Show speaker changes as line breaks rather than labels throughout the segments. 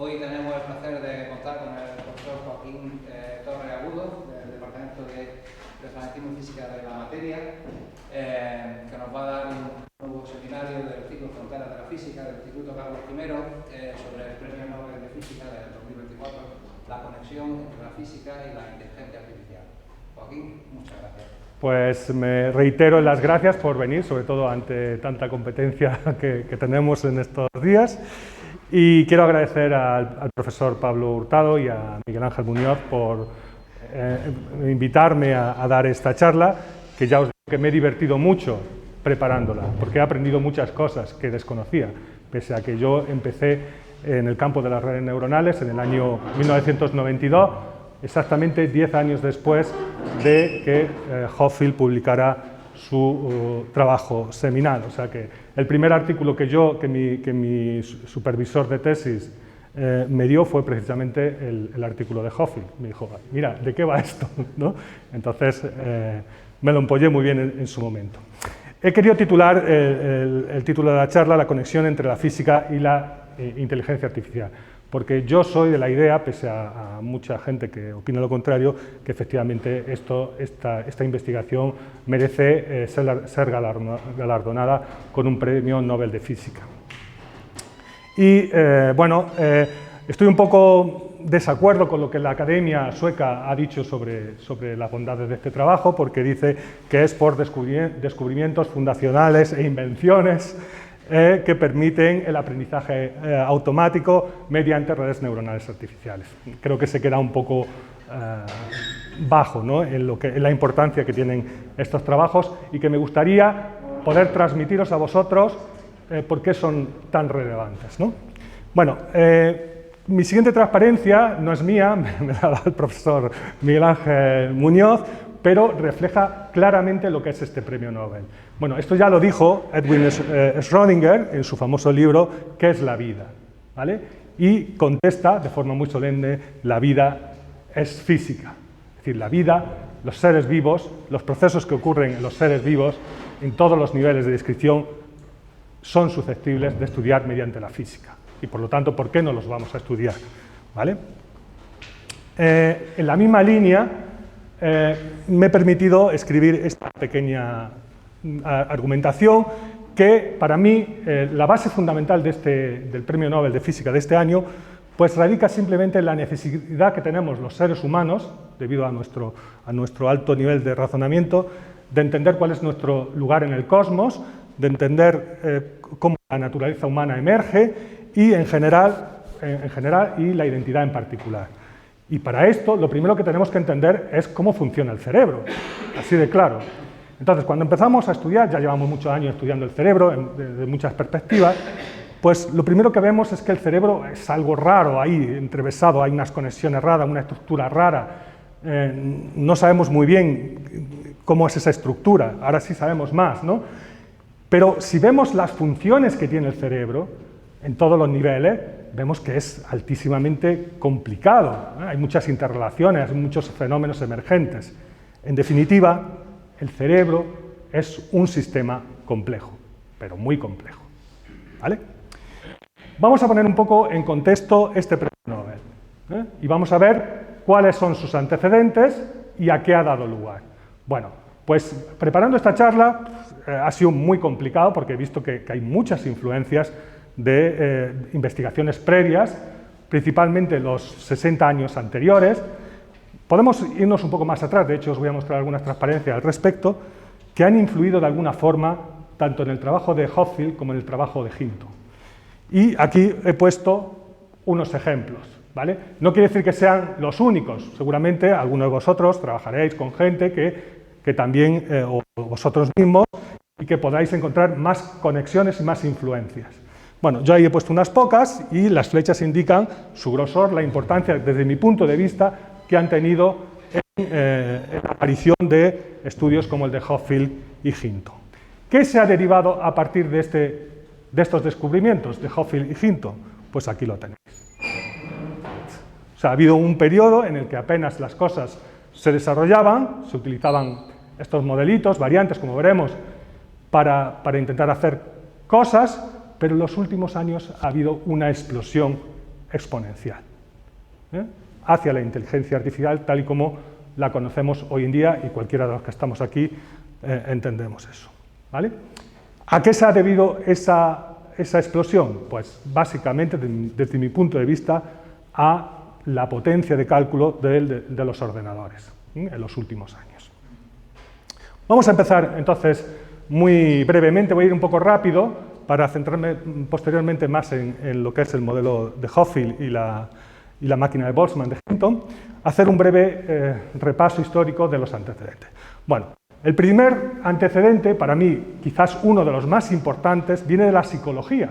Hoy tenemos el placer de contar con el profesor Joaquín Torres Agudo, del Departamento de Magnetismo y Física de la Materia, que nos va a dar un nuevo seminario del ciclo Fronteras de la Física del Instituto Carlos I sobre el Premio Nobel de Física del 2024, la conexión entre la física y la inteligencia artificial. Joaquín, muchas gracias.
Pues me reitero en las gracias por venir, sobre todo ante tanta competencia que tenemos en estos días. Y quiero agradecer al profesor Pablo Hurtado y a Miguel Ángel Muñoz por invitarme a dar esta charla, que ya os digo que me he divertido mucho preparándola, porque he aprendido muchas cosas que desconocía, pese a que yo empecé en el campo de las redes neuronales en el año 1992, exactamente 10 años después de que Hochschild publicara su trabajo seminal. O sea que el primer artículo que mi supervisor de tesis me dio fue precisamente el artículo de Hochschild. Me dijo, mira, ¿de qué va esto? ¿No? Entonces me lo empollé muy bien en su momento. He querido titular el título de la charla La conexión entre la física y la inteligencia artificial, porque yo soy de la idea, pese a mucha gente que opina lo contrario, que efectivamente esta investigación merece ser galardonada con un premio Nobel de Física. Y bueno, estoy un poco desacuerdo con lo que la Academia Sueca ha dicho sobre las bondades de este trabajo, porque dice que es por descubrimientos fundacionales e invenciones que permiten el aprendizaje automático mediante redes neuronales artificiales. Creo que se queda un poco bajo, ¿no?, en la importancia que tienen estos trabajos, y que me gustaría poder transmitiros a vosotros por qué son tan relevantes, ¿no? Bueno, mi siguiente transparencia no es mía, me la ha dado el profesor Miguel Ángel Muñoz, pero refleja claramente lo que es este premio Nobel. Bueno, esto ya lo dijo Edwin Schrödinger en su famoso libro ¿Qué es la vida?, ¿vale? Y contesta de forma muy solemne: la vida es física. Es decir, la vida, los seres vivos, los procesos que ocurren en los seres vivos, en todos los niveles de descripción, son susceptibles de estudiar mediante la física. Y por lo tanto, ¿por qué no los vamos a estudiar? ¿Vale? En la misma línea, me he permitido escribir esta pequeña argumentación que, para mí, la base fundamental del Premio Nobel de Física de este año, pues radica simplemente en la necesidad que tenemos los seres humanos, debido a nuestro alto nivel de razonamiento, de entender cuál es nuestro lugar en el cosmos, de entender cómo la naturaleza humana emerge y, en general, y la identidad en particular. Y para esto, lo primero que tenemos que entender es cómo funciona el cerebro, así de claro. Entonces, cuando empezamos a estudiar, ya llevamos muchos años estudiando el cerebro desde muchas perspectivas, pues lo primero que vemos es que el cerebro es algo raro ahí, entrevesado, hay unas conexiones raras, una estructura rara. No sabemos muy bien cómo es esa estructura, ahora sí sabemos más, ¿no? Pero si vemos las funciones que tiene el cerebro, en todos los niveles, vemos que es altísimamente complicado, ¿eh? Hay muchas interrelaciones, hay muchos fenómenos emergentes. En definitiva, el cerebro es un sistema complejo, pero muy complejo, ¿vale? Vamos a poner un poco en contexto este premio Nobel, ¿eh? Y vamos a ver cuáles son sus antecedentes y a qué ha dado lugar. Bueno, pues preparando esta charla ha sido muy complicado, porque he visto que hay muchas influencias de investigaciones previas, principalmente los 60 años anteriores. Podemos irnos un poco más atrás, de hecho os voy a mostrar algunas transparencias al respecto, que han influido de alguna forma tanto en el trabajo de Hochschild como en el trabajo de Hinton. Y aquí he puesto unos ejemplos, ¿vale? No quiere decir que sean los únicos, seguramente algunos de vosotros trabajaréis con gente que también, o vosotros mismos, y que podáis encontrar más conexiones y más influencias. Bueno, yo ahí he puesto unas pocas y las flechas indican su grosor, la importancia, desde mi punto de vista, que han tenido en la aparición de estudios como el de Hochschild y Hinton. ¿Qué se ha derivado a partir de estos descubrimientos de Hochschild y Hinton? Pues aquí lo tenéis. O sea, ha habido un periodo en el que apenas las cosas se desarrollaban, se utilizaban estos modelitos, variantes, como veremos, para intentar hacer cosas, pero en los últimos años ha habido una explosión exponencial, hacia la inteligencia artificial tal y como la conocemos hoy en día, y cualquiera de los que estamos aquí entendemos eso, ¿vale? ¿A qué se ha debido esa explosión? Pues básicamente, desde mi punto de vista, a la potencia de cálculo de los ordenadores en los últimos años. Vamos a empezar entonces muy brevemente, voy a ir un poco rápido para centrarme posteriormente más en lo que es el modelo de Hopfield y la máquina de Boltzmann de Hinton, hacer un breve repaso histórico de los antecedentes. Bueno, el primer antecedente, para mí quizás uno de los más importantes, viene de la psicología,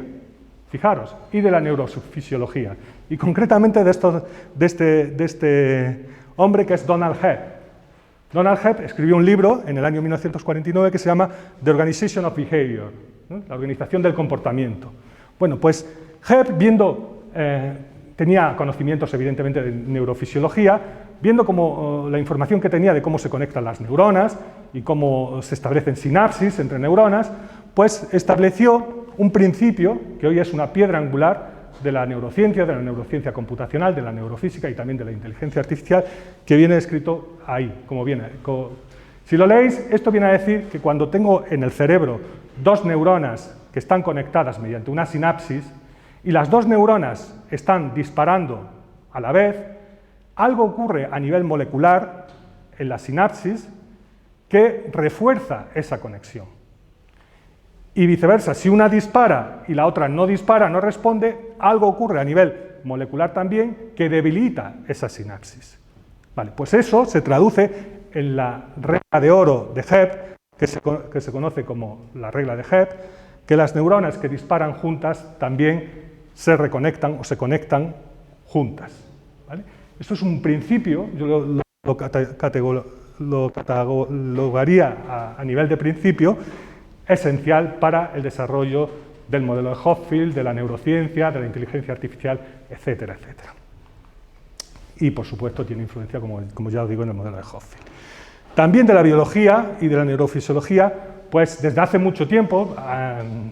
fijaros, y de la neurofisiología, y concretamente de este hombre que es Donald Hebb. Donald Hebb escribió un libro en el año 1949 que se llama The Organization of Behavior, ¿no? La organización del comportamiento. Bueno, pues Hebb, tenía conocimientos evidentemente de neurofisiología, viendo cómo la información que tenía de cómo se conectan las neuronas y cómo se establecen sinapsis entre neuronas, pues estableció un principio que hoy es una piedra angular de la neurociencia computacional, de la neurofísica y también de la inteligencia artificial, que viene escrito ahí, como viene. Si lo leéis, esto viene a decir que cuando tengo en el cerebro dos neuronas que están conectadas mediante una sinapsis y las dos neuronas están disparando a la vez, algo ocurre a nivel molecular en la sinapsis que refuerza esa conexión. Y viceversa, si una dispara y la otra no dispara, no responde, algo ocurre a nivel molecular también que debilita esa sinapsis. Vale, pues eso se traduce en la regla de oro de Hebb, que se conoce como la regla de Hebb, que las neuronas que disparan juntas también se reconectan o se conectan juntas. ¿Vale? Esto es un principio, yo lo catalogaría a nivel de principio, esencial para el desarrollo del modelo de Hopfield, de la neurociencia, de la inteligencia artificial, etcétera, etcétera. Y, por supuesto, tiene influencia, como ya os digo, en el modelo de Hopfield. También de la biología y de la neurofisiología, pues desde hace mucho tiempo,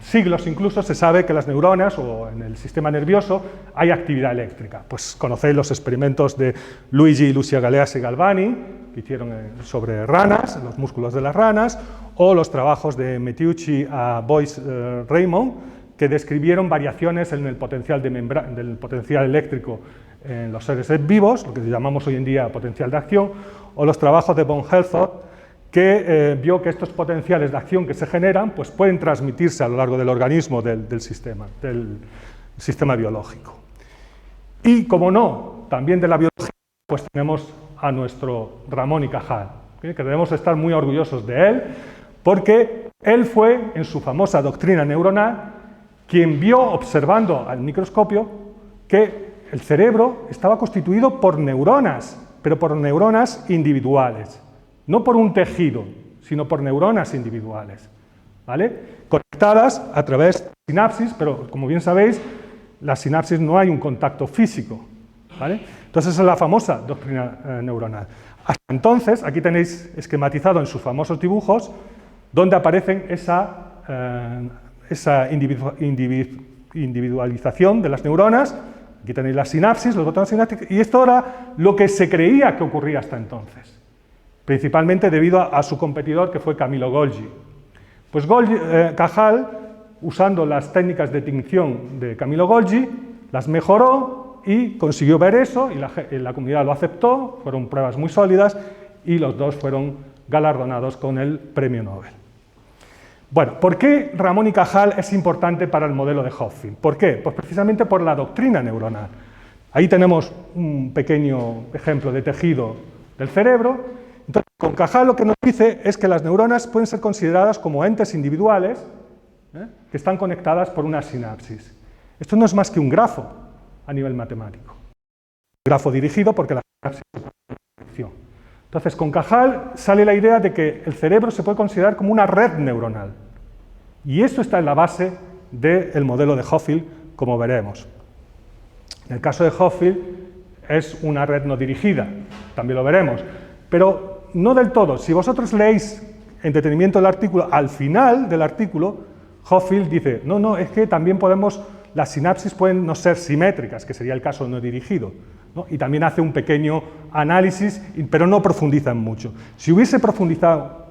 siglos incluso, se sabe que las neuronas o en el sistema nervioso hay actividad eléctrica. Pues conocéis los experimentos de Luigi y Lucia Galeazzi Galvani, que hicieron sobre ranas, los músculos de las ranas, o los trabajos de Metiucci a Boyce Raymond, que describieron variaciones en el potencial del potencial eléctrico en los seres vivos, lo que llamamos hoy en día potencial de acción, o los trabajos de von Helfont, que vio que estos potenciales de acción que se generan pues pueden transmitirse a lo largo del organismo del sistema biológico. Y, como no, también de la biología, pues tenemos a nuestro Ramón y Cajal, que debemos estar muy orgullosos de él, porque él fue, en su famosa doctrina neuronal, quien vio, observando al microscopio, que el cerebro estaba constituido por neuronas, pero por neuronas individuales. No por un tejido, sino por neuronas individuales, ¿vale? Conectadas a través de sinapsis, pero como bien sabéis, las sinapsis no hay un contacto físico, ¿vale? Entonces esa es la famosa doctrina neuronal. Hasta entonces, aquí tenéis esquematizado en sus famosos dibujos, donde aparecen esa individualización de las neuronas. Aquí tenéis las sinapsis, los botones sinápticos, y esto era lo que se creía que ocurría hasta entonces, principalmente debido a su competidor, que fue Camillo Golgi. Pues Cajal, usando las técnicas de tinción de Camillo Golgi, las mejoró y consiguió ver eso, y la comunidad lo aceptó, fueron pruebas muy sólidas, y los dos fueron galardonados con el premio Nobel. Bueno, ¿por qué Ramón y Cajal es importante para el modelo de Hopfield? ¿Por qué? Pues precisamente por la doctrina neuronal. Ahí tenemos un pequeño ejemplo de tejido del cerebro. Entonces, con Cajal lo que nos dice es que las neuronas pueden ser consideradas como entes individuales que están conectadas por una sinapsis. Esto no es más que un grafo a nivel matemático. Un grafo dirigido porque la sinapsis es una dirección. Entonces, con Cajal sale la idea de que el cerebro se puede considerar como una red neuronal. Y esto está en la base del modelo de Hopfield, como veremos. En el caso de Hopfield es una red no dirigida, también lo veremos. Pero no del todo. Si vosotros leéis en detenimiento el artículo, al final del artículo, Hopfield dice, no, es que también podemos las sinapsis pueden no ser simétricas, que sería el caso no dirigido, ¿no? Y también hace un pequeño análisis, pero no profundiza mucho. Si hubiese profundizado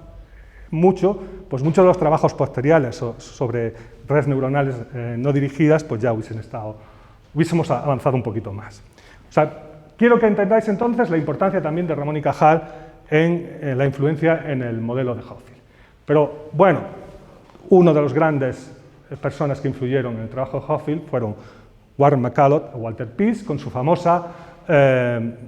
mucho, pues muchos de los trabajos posteriores sobre redes neuronales no dirigidas, pues ya hubiésemos avanzado un poquito más. O sea, quiero que entendáis entonces la importancia también de Ramón y Cajal en la influencia en el modelo de Hopfield. Pero bueno, uno de los grandes personas que influyeron en el trabajo de Hopfield fueron Warren McCulloch o Walter Pitts con su famosa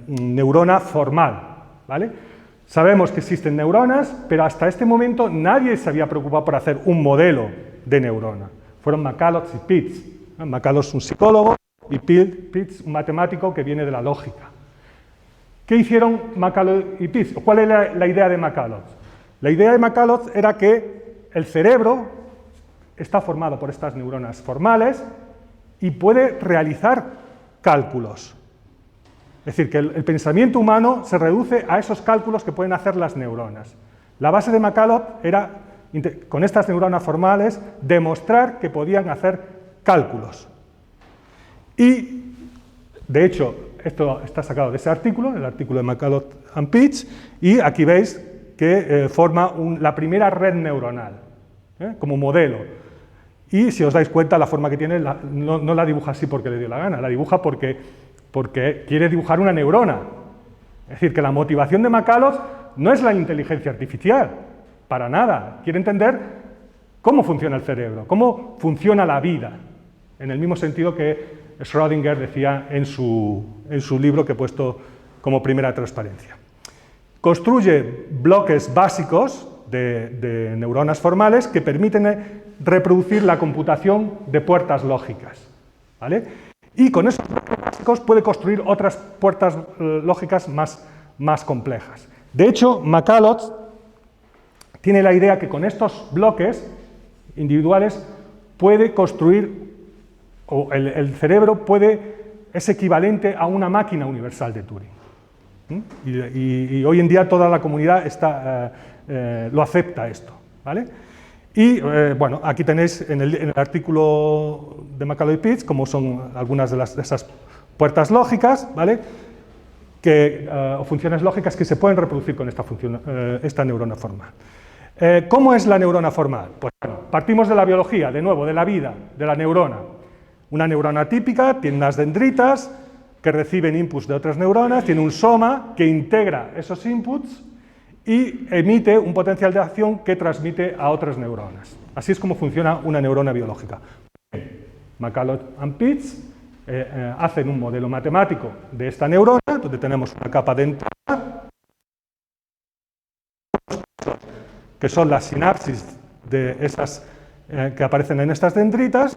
neurona formal, ¿vale? Sabemos que existen neuronas, pero hasta este momento nadie se había preocupado por hacer un modelo de neurona. Fueron McCulloch y Pitts. McCulloch un psicólogo y Pitts un matemático que viene de la lógica. ¿Qué hicieron McCulloch y Pitts? ¿Cuál era la idea de McCulloch? La idea de McCulloch era que el cerebro está formado por estas neuronas formales y puede realizar cálculos. Es decir, que el pensamiento humano se reduce a esos cálculos que pueden hacer las neuronas. La base de McCulloch era, con estas neuronas formales, demostrar que podían hacer cálculos. Y, de hecho, esto está sacado de ese artículo, el artículo de McCulloch and Pitts, y aquí veis que forma la primera red neuronal, como modelo. Y si os dais cuenta, la forma que tiene no la dibuja así porque le dio la gana, la dibuja porque quiere dibujar una neurona. Es decir, que la motivación de McCulloch no es la inteligencia artificial, para nada. Quiere entender cómo funciona el cerebro, cómo funciona la vida, en el mismo sentido que Schrödinger decía en su libro que he puesto como primera transparencia. Construye bloques básicos de neuronas formales que permiten reproducir la computación de puertas lógicas, ¿vale? Y con esos bloques básicos puede construir otras puertas lógicas más complejas. De hecho, McCulloch tiene la idea que con estos bloques individuales puede construir, o el cerebro es equivalente a una máquina universal de Turing. Y hoy en día toda la comunidad lo acepta esto, ¿vale? Y bueno, aquí tenéis en el artículo de McCulloch y Pitts cómo son algunas de esas puertas lógicas, ¿vale? O funciones lógicas que se pueden reproducir con esta neurona formal. ¿Cómo es la neurona formal? Pues bueno, partimos de la biología, de nuevo, de la vida, de la neurona. Una neurona típica tiene unas dendritas que reciben inputs de otras neuronas, tiene un soma que integra esos inputs y emite un potencial de acción que transmite a otras neuronas. Así es como funciona una neurona biológica. McCulloch and Pitts hacen un modelo matemático de esta neurona, donde tenemos una capa de entrada, que son las sinapsis de esas que aparecen en estas dendritas.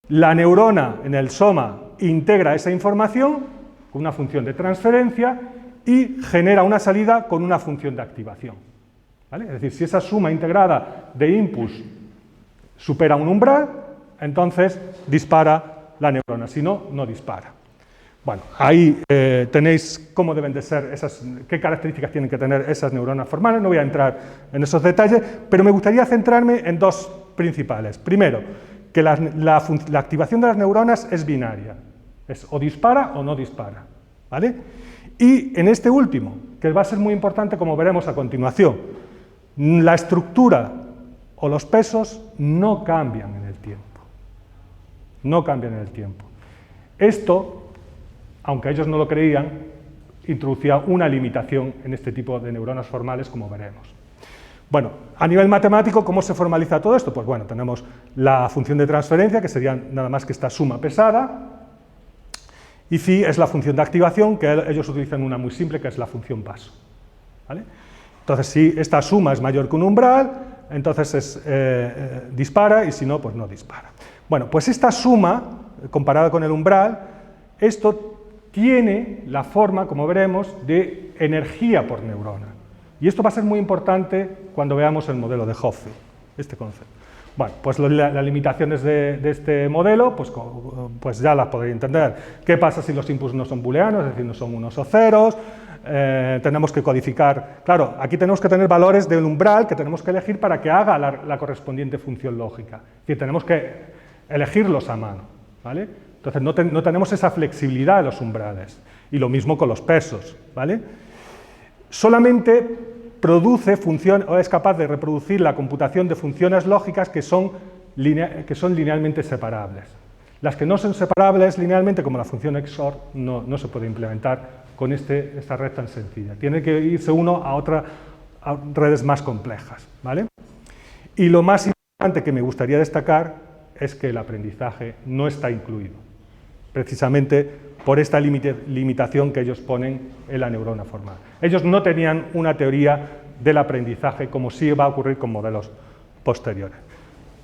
La neurona en el soma integra esa información con una función de transferencia y genera una salida con una función de activación, ¿vale? Es decir, si esa suma integrada de inputs supera un umbral, entonces dispara la neurona, si no, no dispara. Bueno, ahí tenéis cómo deben de ser qué características tienen que tener esas neuronas formales, no voy a entrar en esos detalles, pero me gustaría centrarme en dos principales. Primero, que la activación de las neuronas es binaria, es o dispara o no dispara, ¿vale? Y en este último, que va a ser muy importante como veremos a continuación, la estructura o los pesos no cambian en el tiempo. No cambian en el tiempo. Esto, aunque ellos no lo creían, introducía una limitación en este tipo de neuronas formales, como veremos. Bueno, a nivel matemático, ¿cómo se formaliza todo esto? Pues bueno, tenemos la función de transferencia, que sería nada más que esta suma pesada, y phi es la función de activación, que ellos utilizan una muy simple, que es la función paso, ¿vale? Entonces, si esta suma es mayor que un umbral, entonces dispara, y si no, pues no dispara. Bueno, pues esta suma, comparada con el umbral, esto tiene la forma, como veremos, de energía por neurona. Y esto va a ser muy importante cuando veamos el modelo de Hopfield, este concepto. Bueno, pues las limitaciones de este modelo, pues ya las podréis entender. ¿Qué pasa si los inputs no son booleanos, es decir, no son unos o ceros? Tenemos que codificar, claro, aquí tenemos que tener valores del umbral que tenemos que elegir para que haga la correspondiente función lógica. Es decir, tenemos que elegirlos a mano, ¿vale? Entonces no tenemos esa flexibilidad de los umbrales. Y lo mismo con los pesos, ¿vale? Solamente produce función, o es capaz de reproducir la computación de funciones lógicas que son linealmente separables. Las que no son separables linealmente, como la función XOR, no se puede implementar con esta red tan sencilla. Tiene que irse uno a redes más complejas, ¿vale? Y lo más importante que me gustaría destacar es que el aprendizaje no está incluido, precisamente por esta limitación que ellos ponen en la neurona formal. Ellos no tenían una teoría del aprendizaje como sí va a ocurrir con modelos posteriores.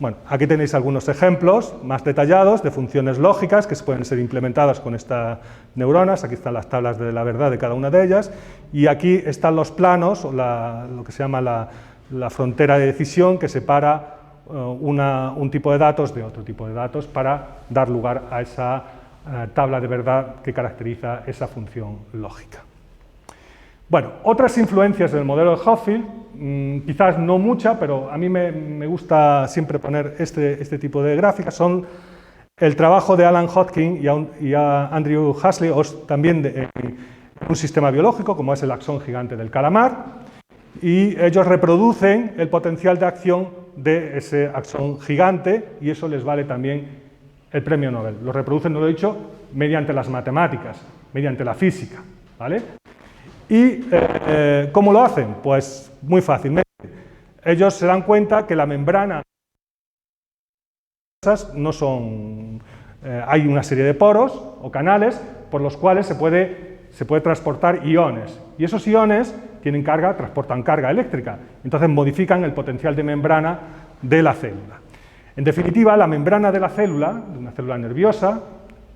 Bueno, aquí tenéis algunos ejemplos más detallados de funciones lógicas que pueden ser implementadas con estas neuronas. Aquí están las tablas de la verdad de cada una de ellas, y aquí están los planos, o lo que se llama la frontera de decisión, que separa un tipo de datos de otro tipo de datos para dar lugar a esa tabla de verdad que caracteriza esa función lógica. Bueno, otras influencias del modelo de Hopfield, quizás no mucha, pero a mí me gusta siempre poner este tipo de gráficas, son el trabajo de Alan Hodgkin y Andrew Huxley, también en un sistema biológico, como es el axón gigante del calamar, y ellos reproducen el potencial de acción de ese axón gigante, y eso les vale también el premio Nobel. Lo reproducen, no lo he dicho, mediante las matemáticas, mediante la física, ¿vale? ¿Y cómo lo hacen? Pues muy fácilmente. Ellos se dan cuenta que la membrana no son... hay una serie de poros o canales por los cuales se puede transportar iones. Y esos iones tienen carga, transportan carga eléctrica. Entonces modifican el potencial de membrana de la célula. En definitiva, la membrana de la célula, de una célula nerviosa,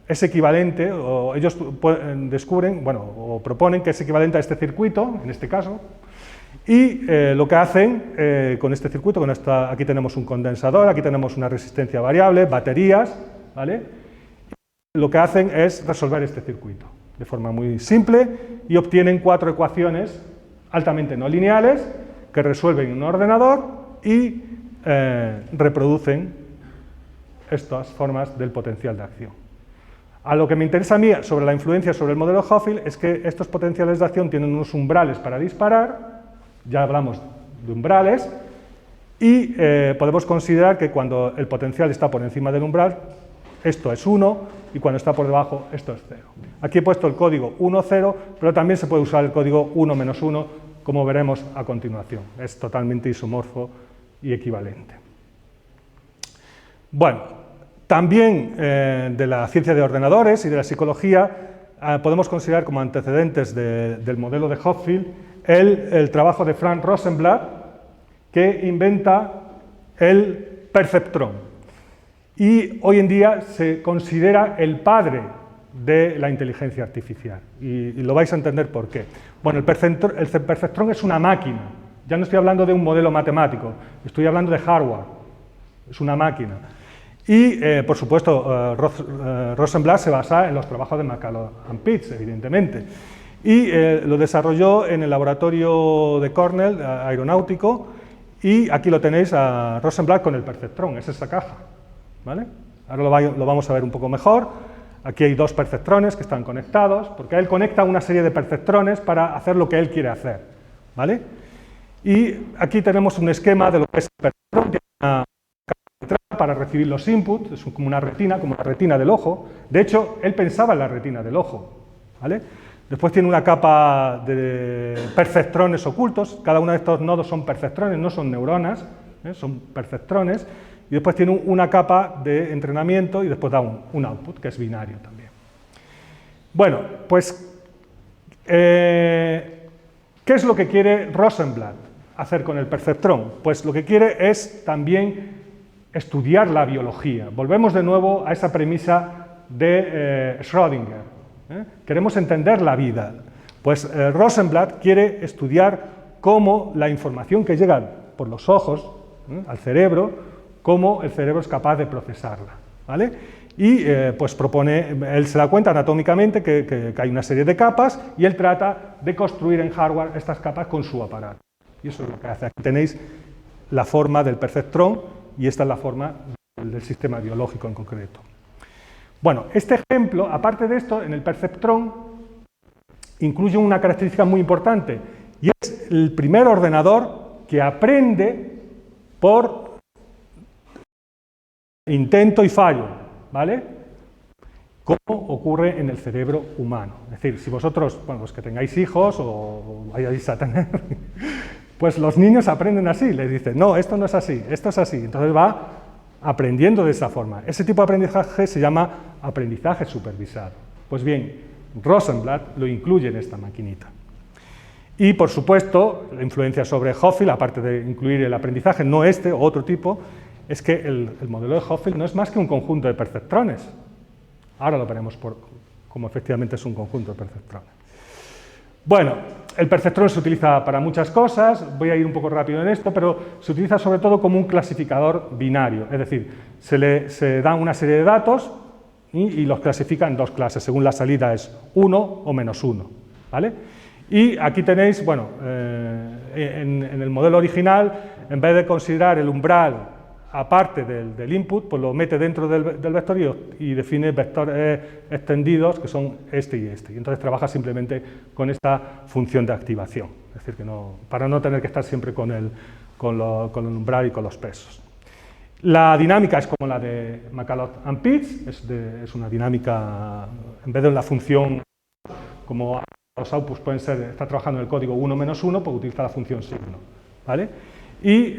es equivalente, o ellos descubren, bueno, o proponen que es equivalente a este circuito, en este caso, y lo que hacen con este circuito, aquí tenemos un condensador, aquí tenemos una resistencia variable, baterías, ¿vale? Lo que hacen es resolver este circuito de forma muy simple y obtienen 4 ecuaciones altamente no lineales que resuelven en un ordenador y reproducen estas formas del potencial de acción. A lo que me interesa a mí sobre la influencia sobre el modelo Hopfield es que estos potenciales de acción tienen unos umbrales para disparar, ya hablamos de umbrales, y podemos considerar que cuando el potencial está por encima del umbral, esto es 1, y cuando está por debajo, esto es 0. Aquí he puesto el código 1, 0, pero también se puede usar el código 1, menos 1, como veremos a continuación. Es totalmente isomorfo y equivalente. Bueno, también de la ciencia de ordenadores y de la psicología podemos considerar como antecedentes del modelo de Hopfield el trabajo de Frank Rosenblatt, que inventa el perceptrón. Y hoy en día se considera el padre de la inteligencia artificial. Y lo vais a entender por qué. Bueno, el perceptrón es una máquina. Ya no estoy hablando de un modelo matemático, estoy hablando de hardware. Es una máquina. Y, por supuesto, Rosenblatt se basa en los trabajos de McCulloch and Pitts, evidentemente. Y lo desarrolló en el laboratorio de Cornell, aeronáutico, y aquí lo tenéis a Rosenblatt con el perceptrón, es esa caja, ¿vale? Ahora lo vamos a ver un poco mejor. Aquí hay 2 perceptrones que están conectados, porque él conecta una serie de perceptrones para hacer lo que él quiere hacer, ¿vale? Y aquí tenemos un esquema de lo que es el perceptrón. Tiene una capa para recibir los inputs, es como una retina, como la retina del ojo. De hecho, él pensaba en la retina del ojo, ¿vale? Después tiene una capa de perceptrones ocultos. Cada uno de estos nodos son perceptrones, no son neuronas, son perceptrones. Y después tiene una capa de entrenamiento y después da un output, que es binario también. Bueno, pues, ¿qué es lo que quiere Rosenblatt hacer con el perceptrón? Pues lo que quiere es también estudiar la biología. Volvemos de nuevo a esa premisa de Schrödinger. Queremos entender la vida. Pues Rosenblatt quiere estudiar cómo la información que llega por los ojos al cerebro, cómo el cerebro es capaz de procesarla, ¿vale? Y pues propone, él se da cuenta anatómicamente que hay una serie de capas y él trata de construir en hardware estas capas con su aparato. Y eso es lo que hace. Aquí tenéis la forma del perceptrón y esta es la forma del sistema biológico en concreto. Bueno, este ejemplo, aparte de esto, en el perceptrón incluye una característica muy importante, y es el primer ordenador que aprende por intento y fallo, ¿vale? Como ocurre en el cerebro humano. Es decir, si vosotros, bueno, los que tengáis hijos o vayáis a tener, pues los niños aprenden así, les dicen, no, esto no es así, esto es así, entonces va aprendiendo de esa forma. Ese tipo de aprendizaje se llama aprendizaje supervisado. Pues bien, Rosenblatt lo incluye en esta maquinita. Y, por supuesto, la influencia sobre Hoffield, aparte de incluir el aprendizaje, no este, otro tipo, es que el modelo de Hoffield no es más que un conjunto de perceptrones. Ahora lo veremos como efectivamente es un conjunto de perceptrones. Bueno, el perceptrón se utiliza para muchas cosas, voy a ir un poco rápido en esto, pero se utiliza sobre todo como un clasificador binario, es decir, se dan una serie de datos y los clasifica en dos clases, según la salida es 1 o -1, ¿vale? Y aquí tenéis, bueno, en el modelo original, en vez de considerar el umbral aparte del input, pues lo mete dentro del vector y define vectores extendidos que son este y este. Y entonces trabaja simplemente con esta función de activación, es decir, que para no tener que estar siempre con el umbral y con los pesos. La dinámica es como la de McCulloch and Pitts, es una dinámica, en vez de la función, como los outputs pueden ser, está trabajando en el código 1 - 1, pues utiliza la función signo, ¿vale? Y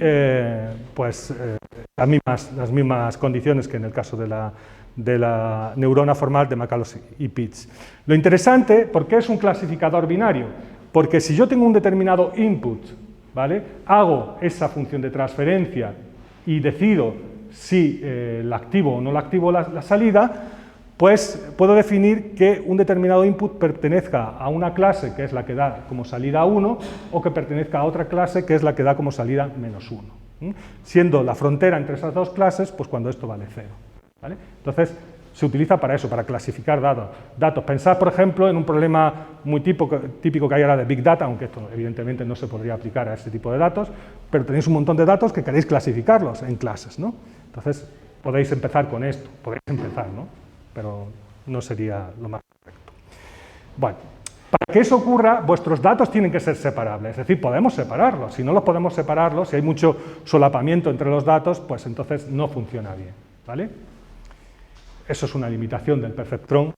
las mismas condiciones que en el caso de la neurona formal de McCulloch y Pitts. Lo interesante, ¿por qué es un clasificador binario? Porque si yo tengo un determinado input, ¿vale? Hago esa función de transferencia y decido si la activo o no la activo la salida, pues puedo definir que un determinado input pertenezca a una clase que es la que da como salida 1 o que pertenezca a otra clase que es la que da como salida -1. Siendo la frontera entre esas dos clases, pues cuando esto vale 0. ¿Vale? Entonces, se utiliza para eso, para clasificar datos. Pensad, por ejemplo, en un problema muy típico que hay ahora de Big Data, aunque esto evidentemente no se podría aplicar a ese tipo de datos, pero tenéis un montón de datos que queréis clasificarlos en clases, ¿no? Entonces, podéis empezar con esto, ¿no? Pero no sería lo más correcto. Bueno, para que eso ocurra, vuestros datos tienen que ser separables, es decir, podemos separarlos. Si no los podemos separar, si hay mucho solapamiento entre los datos, pues entonces no funciona bien, ¿vale? Eso es una limitación del perceptrón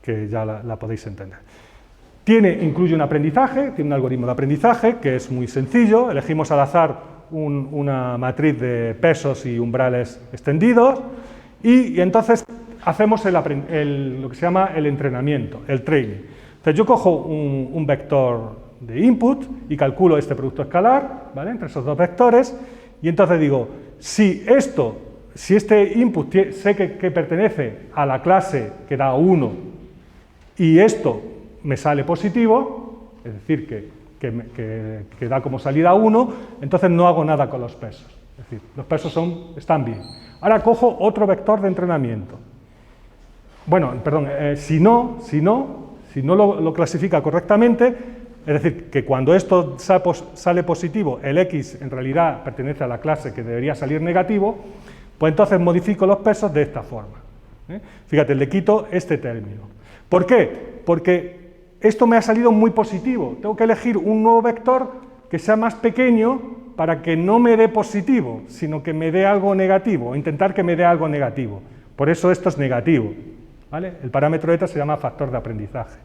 que ya la podéis entender. Incluye un aprendizaje, tiene un algoritmo de aprendizaje que es muy sencillo, elegimos al azar una matriz de pesos y umbrales extendidos, y entonces hacemos lo que se llama el entrenamiento, el training. Entonces yo cojo un vector de input y calculo este producto escalar, ¿vale? Entre esos dos vectores, y entonces digo, si este input sé que pertenece a la clase que da 1 y esto me sale positivo, es decir, que da como salida 1, entonces no hago nada con los pesos. Es decir, los pesos están bien. Ahora cojo otro vector de entrenamiento. Bueno, perdón, si no lo clasifica correctamente, es decir, que cuando esto sale positivo, el X en realidad pertenece a la clase que debería salir negativo, pues entonces modifico los pesos de esta forma. Fíjate, le quito este término. ¿Por qué? Porque esto me ha salido muy positivo. Tengo que elegir un nuevo vector que sea más pequeño para que no me dé positivo, sino que me dé algo negativo, o intentar que me dé algo negativo. Por eso esto es negativo, ¿vale? El parámetro eta se llama factor de aprendizaje.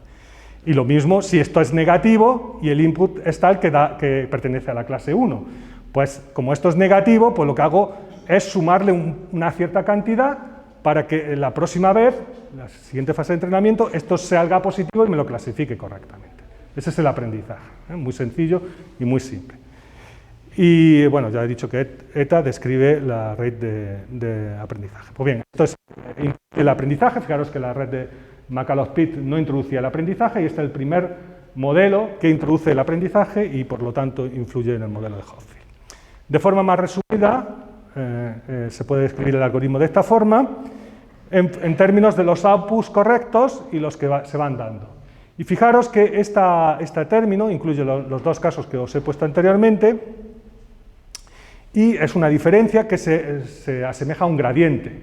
Y lo mismo si esto es negativo y el input es tal que pertenece a la clase 1. Pues como esto es negativo, pues lo que hago es sumarle una cierta cantidad para que la próxima vez, la siguiente fase de entrenamiento, esto salga positivo y me lo clasifique correctamente. Ese es el aprendizaje, muy sencillo y muy simple. Y bueno, ya he dicho que ETA describe la red de aprendizaje. Pues bien, esto es el aprendizaje. Fijaros que la red de McCulloch-Pitts no introducía el aprendizaje y este es el primer modelo que introduce el aprendizaje y por lo tanto influye en el modelo de Hoffield. De forma más resumida, se puede describir el algoritmo de esta forma, en términos de los outputs correctos y los que se van dando. Y fijaros que este término incluye los dos casos que os he puesto anteriormente, y es una diferencia que se asemeja a un gradiente,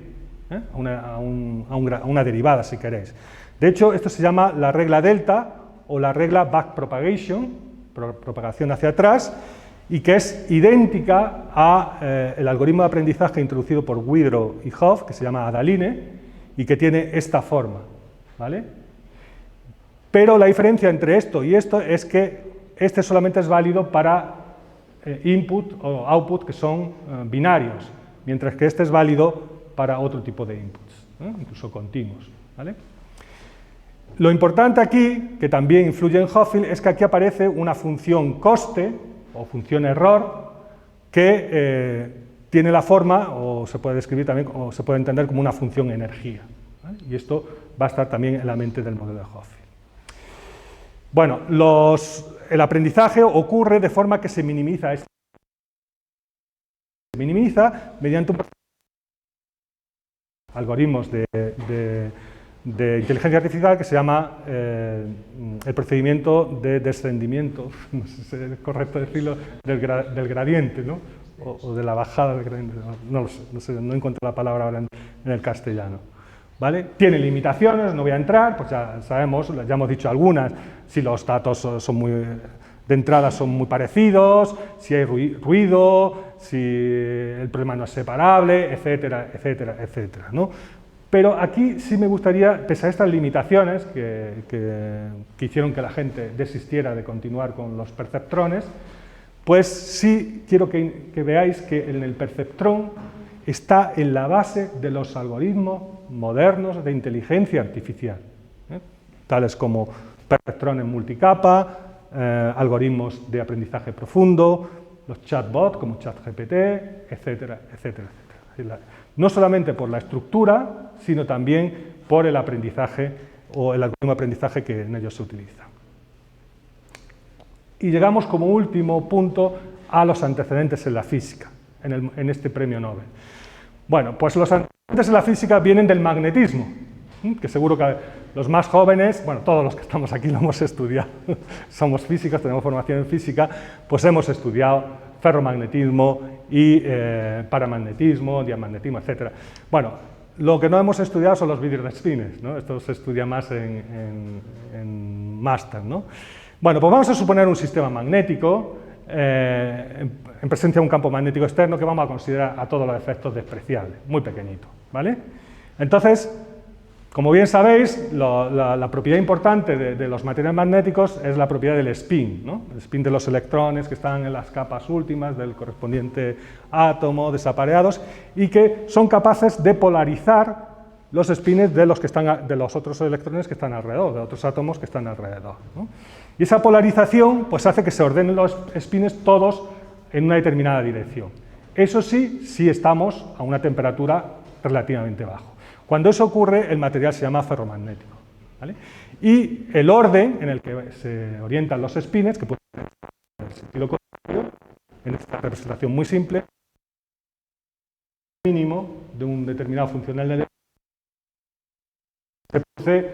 a una derivada, si queréis. De hecho, esto se llama la regla delta o la regla backpropagation, propagación hacia atrás, y que es idéntica al algoritmo de aprendizaje introducido por Widrow y Hopf, que se llama Adaline, y que tiene esta forma, ¿vale? Pero la diferencia entre esto y esto es que este solamente es válido para input o output que son binarios, mientras que este es válido para otro tipo de inputs, incluso continuos, ¿vale? Lo importante aquí, que también influye en Hopfield, es que aquí aparece una función coste o función error que tiene la forma, o se puede describir también, o se puede entender como una función energía, ¿vale? Y esto va a estar también en la mente del modelo de Hopfield. Bueno, el aprendizaje ocurre de forma que se minimiza esto. Se minimiza mediante algoritmos de inteligencia artificial que se llama el procedimiento de descendimiento, no sé si es correcto decirlo, del gradiente, ¿no? O de la bajada del gradiente, no lo sé, no encuentro la palabra ahora en el castellano. ¿Vale? Tiene limitaciones, no voy a entrar, pues ya sabemos, ya hemos dicho algunas, si los datos de entrada son muy parecidos, si hay ruido, si el problema no es separable, etcétera, etcétera, etcétera, ¿no? Pero aquí sí me gustaría, pese a estas limitaciones que hicieron que la gente desistiera de continuar con los perceptrones, pues sí quiero que veáis que en el perceptrón está en la base de los algoritmos modernos de inteligencia artificial, tales como perceptrones multicapa, algoritmos de aprendizaje profundo, los chatbots como ChatGPT, etcétera, etcétera, etcétera. No solamente por la estructura, sino también por el aprendizaje o el algoritmo de aprendizaje que en ellos se utiliza. Y llegamos como último punto a los antecedentes en la física, en este premio Nobel. Bueno, pues los antecedentes en la física vienen del magnetismo, que seguro que los más jóvenes, bueno, todos los que estamos aquí lo hemos estudiado, somos físicos, tenemos formación en física, pues hemos estudiado ferromagnetismo y paramagnetismo, diamagnetismo, etc. Bueno, lo que no hemos estudiado son los vídeos de spines, ¿no? Esto se estudia más en máster, ¿no? Bueno, pues vamos a suponer un sistema magnético en presencia de un campo magnético externo que vamos a considerar a todos los efectos despreciables, muy pequeñito, ¿vale? Entonces, como bien sabéis, la propiedad importante de los materiales magnéticos es la propiedad del spin, ¿no? El spin de los electrones que están en las capas últimas del correspondiente átomo, desapareados, y que son capaces de polarizar los spins de los otros electrones que están alrededor, de otros átomos que están alrededor, ¿no? Y esa polarización pues, hace que se ordenen los spins todos en una determinada dirección. Eso sí, si estamos a una temperatura relativamente baja. Cuando eso ocurre, el material se llama ferromagnético, ¿vale? Y el orden en el que se orientan los spins, que puede ser en el sentido contrario, en esta representación muy simple, mínimo de un determinado funcional de se produce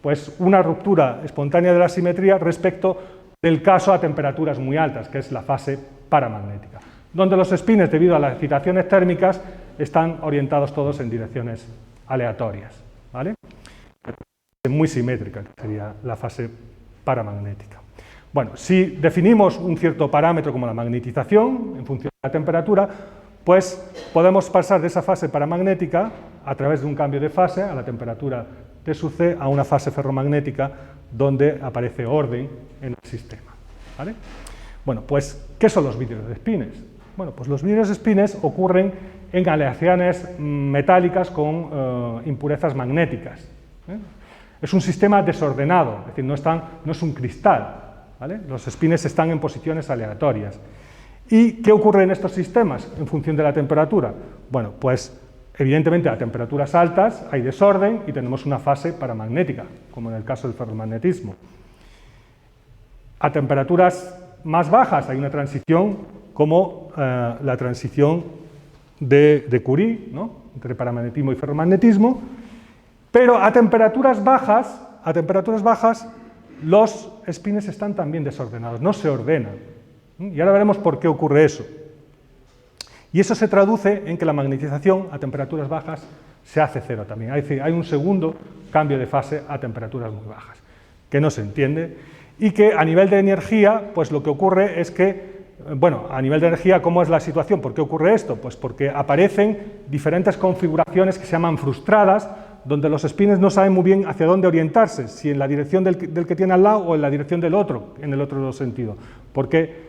pues, una ruptura espontánea de la simetría respecto del caso a temperaturas muy altas, que es la fase paramagnética, donde los spins, debido a las excitaciones térmicas, están orientados todos en direcciones aleatorias, ¿vale? Muy simétrica, que sería la fase paramagnética. Bueno, si definimos un cierto parámetro como la magnetización, en función de la temperatura, pues podemos pasar de esa fase paramagnética, a través de un cambio de fase, a la temperatura T sub C, a una fase ferromagnética, donde aparece orden en el sistema, ¿vale? Bueno, pues, ¿qué son los vídeos de spines? Bueno, pues los vídeos de spines ocurren en aleaciones metálicas con impurezas magnéticas, ¿eh? Es un sistema desordenado, es decir, no es un cristal, ¿vale? Los spines están en posiciones aleatorias. ¿Y qué ocurre en estos sistemas en función de la temperatura? Bueno, pues evidentemente a temperaturas altas hay desorden y tenemos una fase paramagnética, como en el caso del ferromagnetismo. A temperaturas más bajas hay una transición como la transición de Curie, ¿no? Entre paramagnetismo y ferromagnetismo, pero a temperaturas bajas los spines están también desordenados, no se ordenan. Y ahora veremos por qué ocurre eso. Y eso se traduce en que la magnetización a temperaturas bajas se hace cero también. Es decir, hay un segundo cambio de fase a temperaturas muy bajas, que no se entiende, y que a nivel de energía, pues lo que ocurre es que, bueno, a nivel de energía, ¿cómo es la situación? ¿Por qué ocurre esto? Pues porque aparecen diferentes configuraciones que se llaman frustradas, donde los spins no saben muy bien hacia dónde orientarse, si en la dirección del que tiene al lado o en la dirección del otro, en el otro sentido, porque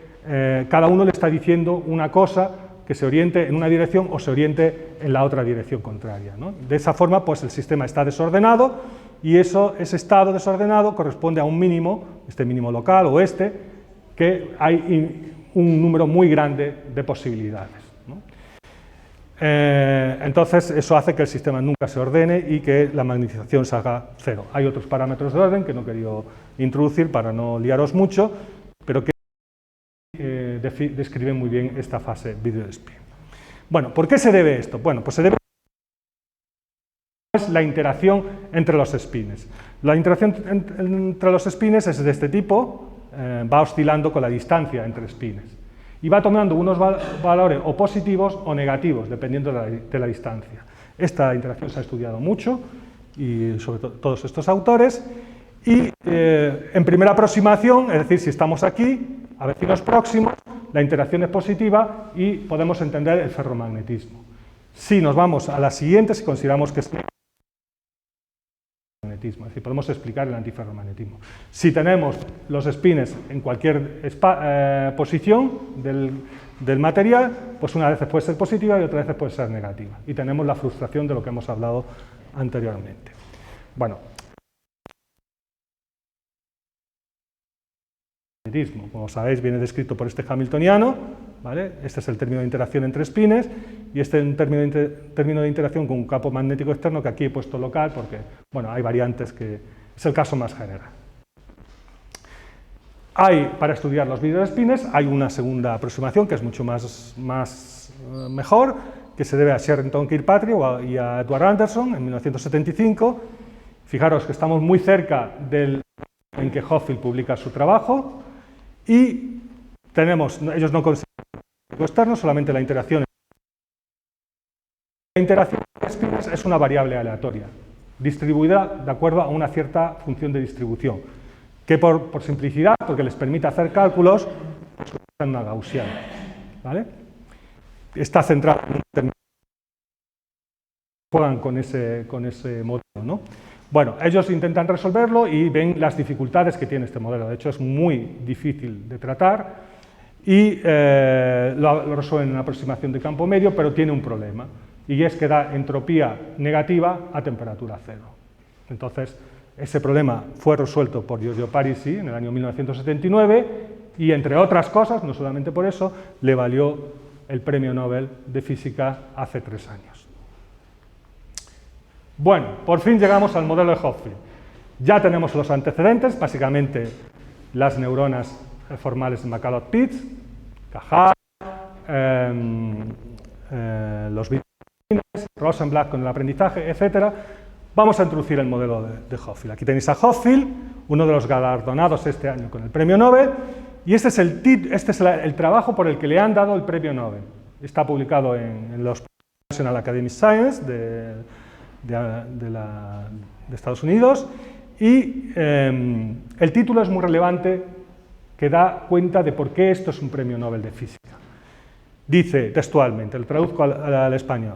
cada uno le está diciendo una cosa que se oriente en una dirección o se oriente en la otra dirección contraria, ¿no? De esa forma, pues el sistema está desordenado y ese estado desordenado corresponde a un mínimo, este mínimo local o que hay un número muy grande de posibilidades, ¿no? Entonces, eso hace que el sistema nunca se ordene y que la magnetización salga cero. Hay otros parámetros de orden que no he querido introducir para no liaros mucho, pero que describen muy bien esta fase video spin. Bueno, ¿por qué se debe esto? Bueno, pues se debe a la interacción entre los spins. La interacción entre los spins es de este tipo, va oscilando con la distancia entre spins y va tomando unos valores o positivos o negativos, dependiendo de la distancia. Esta interacción se ha estudiado mucho, y sobre todo todos estos autores, y en primera aproximación, es decir, si estamos aquí, a vecinos próximos, la interacción es positiva y podemos entender el ferromagnetismo. Si nos vamos a la siguiente, si consideramos que es magnetismo, es decir, podemos explicar el antiferromagnetismo. Si tenemos los spins en cualquier posición del material, pues una vez puede ser positiva y otra vez puede ser negativa. Y tenemos la frustración de lo que hemos hablado anteriormente. Bueno, como sabéis, viene descrito por este hamiltoniano, ¿vale? Este es el término de interacción entre spins, y este es un término de interacción con un campo magnético externo que aquí he puesto local porque, bueno, hay variantes que es el caso más general. Para estudiar los videospins, hay una segunda aproximación que es mucho mejor, que se debe a Sherrington Kirkpatrick y a Edward Anderson en 1975. Fijaros que estamos muy cerca del en que Hopfield publica su trabajo, y ellos no consideran externo, solamente la interacción. La interacción de spins es una variable aleatoria, distribuida de acuerdo a una cierta función de distribución, que por simplicidad, porque les permite hacer cálculos, pues usan una gaussiana, ¿vale? Está centrada en un término. Juegan con ese modelo, ¿no? Bueno, ellos intentan resolverlo y ven las dificultades que tiene este modelo. De hecho, es muy difícil de tratar y lo resuelven en una aproximación de campo medio, pero tiene un problema, y es que da entropía negativa a temperatura cero. Entonces, ese problema fue resuelto por Giorgio Parisi en el año 1979 y, entre otras cosas, no solamente por eso, le valió el Premio Nobel de Física hace 3 años. Bueno, por fin llegamos al modelo de Hopfield. Ya tenemos los antecedentes, básicamente las neuronas formales de McCulloch-Pitts, Cajal, los bitcoins, Rosenblatt con el aprendizaje, etc. Vamos a introducir el modelo de Hopfield. Aquí tenéis a Hopfield, uno de los galardonados este año con el Premio Nobel, y este es el trabajo por el que le han dado el Premio Nobel. Está publicado en los National Academic Science de Estados Unidos, y el título es muy relevante, que da cuenta de por qué esto es un Premio Nobel de Física. Dice textualmente, lo traduzco al español: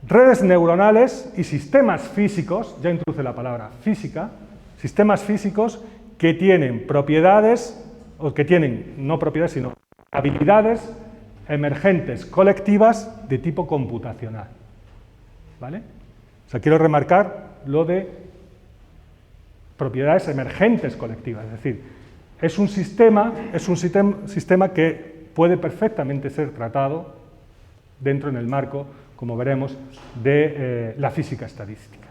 redes neuronales y sistemas físicos, ya introduce la palabra física, sistemas físicos que tienen propiedades, o que tienen, no propiedades, sino habilidades emergentes colectivas de tipo computacional. ¿Vale? O sea, quiero remarcar lo de propiedades emergentes colectivas, es decir, es un sistema que puede perfectamente ser tratado dentro en el marco, como veremos, de la física estadística.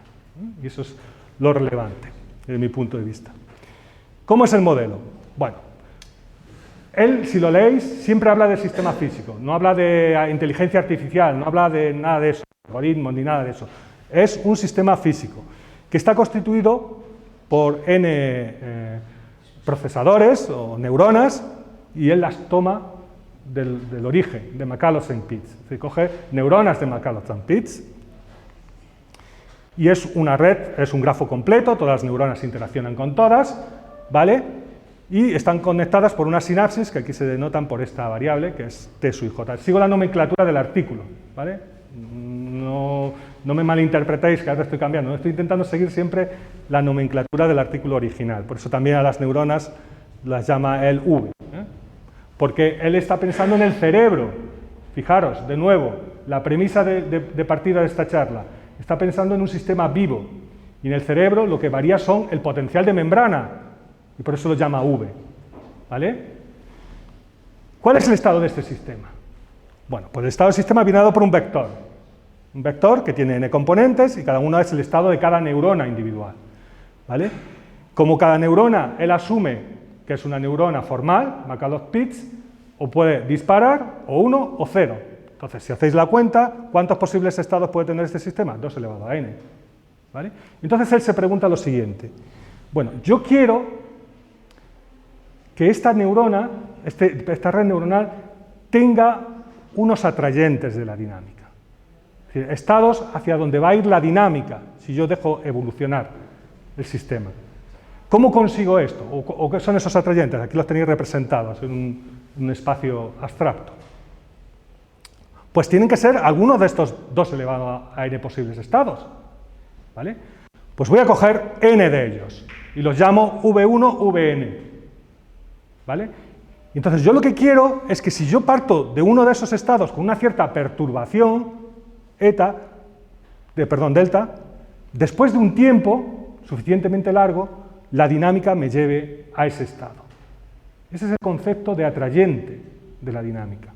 Y eso es lo relevante, desde mi punto de vista. ¿Cómo es el modelo? Bueno, él, si lo leéis, siempre habla de sistema físico, no habla de inteligencia artificial, no habla de nada de eso, algoritmos ni nada de eso. Es un sistema físico que está constituido por n procesadores o neuronas, y él las toma del origen de McCulloch-St. Se coge neuronas de McCulloch-St. Y es una red, es un grafo completo, todas las neuronas interaccionan con todas, ¿vale? Y están conectadas por una sinapsis que aquí se denotan por esta variable, que es T sub J. Sigo la nomenclatura del artículo, ¿vale? No me malinterpretéis que ahora estoy cambiando, estoy intentando seguir siempre la nomenclatura del artículo original, por eso también a las neuronas las llama él V, porque él está pensando en el cerebro. Fijaros, de nuevo, la premisa de partida de esta charla, está pensando en un sistema vivo, y en el cerebro lo que varía son el potencial de membrana, y por eso lo llama V, ¿vale? ¿Cuál es el estado de este sistema? Bueno, pues el estado del sistema viene dado por un vector que tiene n componentes y cada uno es el estado de cada neurona individual, ¿vale? Como cada neurona, él asume que es una neurona formal, McCulloch-Pitts, o puede disparar, o 1 o 0. Entonces, si hacéis la cuenta, ¿cuántos posibles estados puede tener este sistema? 2 elevado a n, ¿vale? Entonces él se pregunta lo siguiente, bueno, yo quiero que esta neurona, esta red neuronal, tenga unos atrayentes de la dinámica. Es decir, estados hacia donde va a ir la dinámica, si yo dejo evolucionar el sistema. ¿Cómo consigo esto? ¿O qué son esos atrayentes? Aquí los tenéis representados en un espacio abstracto. Pues tienen que ser algunos de estos 2 elevado a n posibles estados, ¿vale? Pues voy a coger n de ellos y los llamo V1, Vn, ¿vale? Entonces yo lo que quiero es que si yo parto de uno de esos estados con una cierta perturbación, delta, después de un tiempo suficientemente largo, la dinámica me lleve a ese estado. Ese es el concepto de atrayente de la dinámica.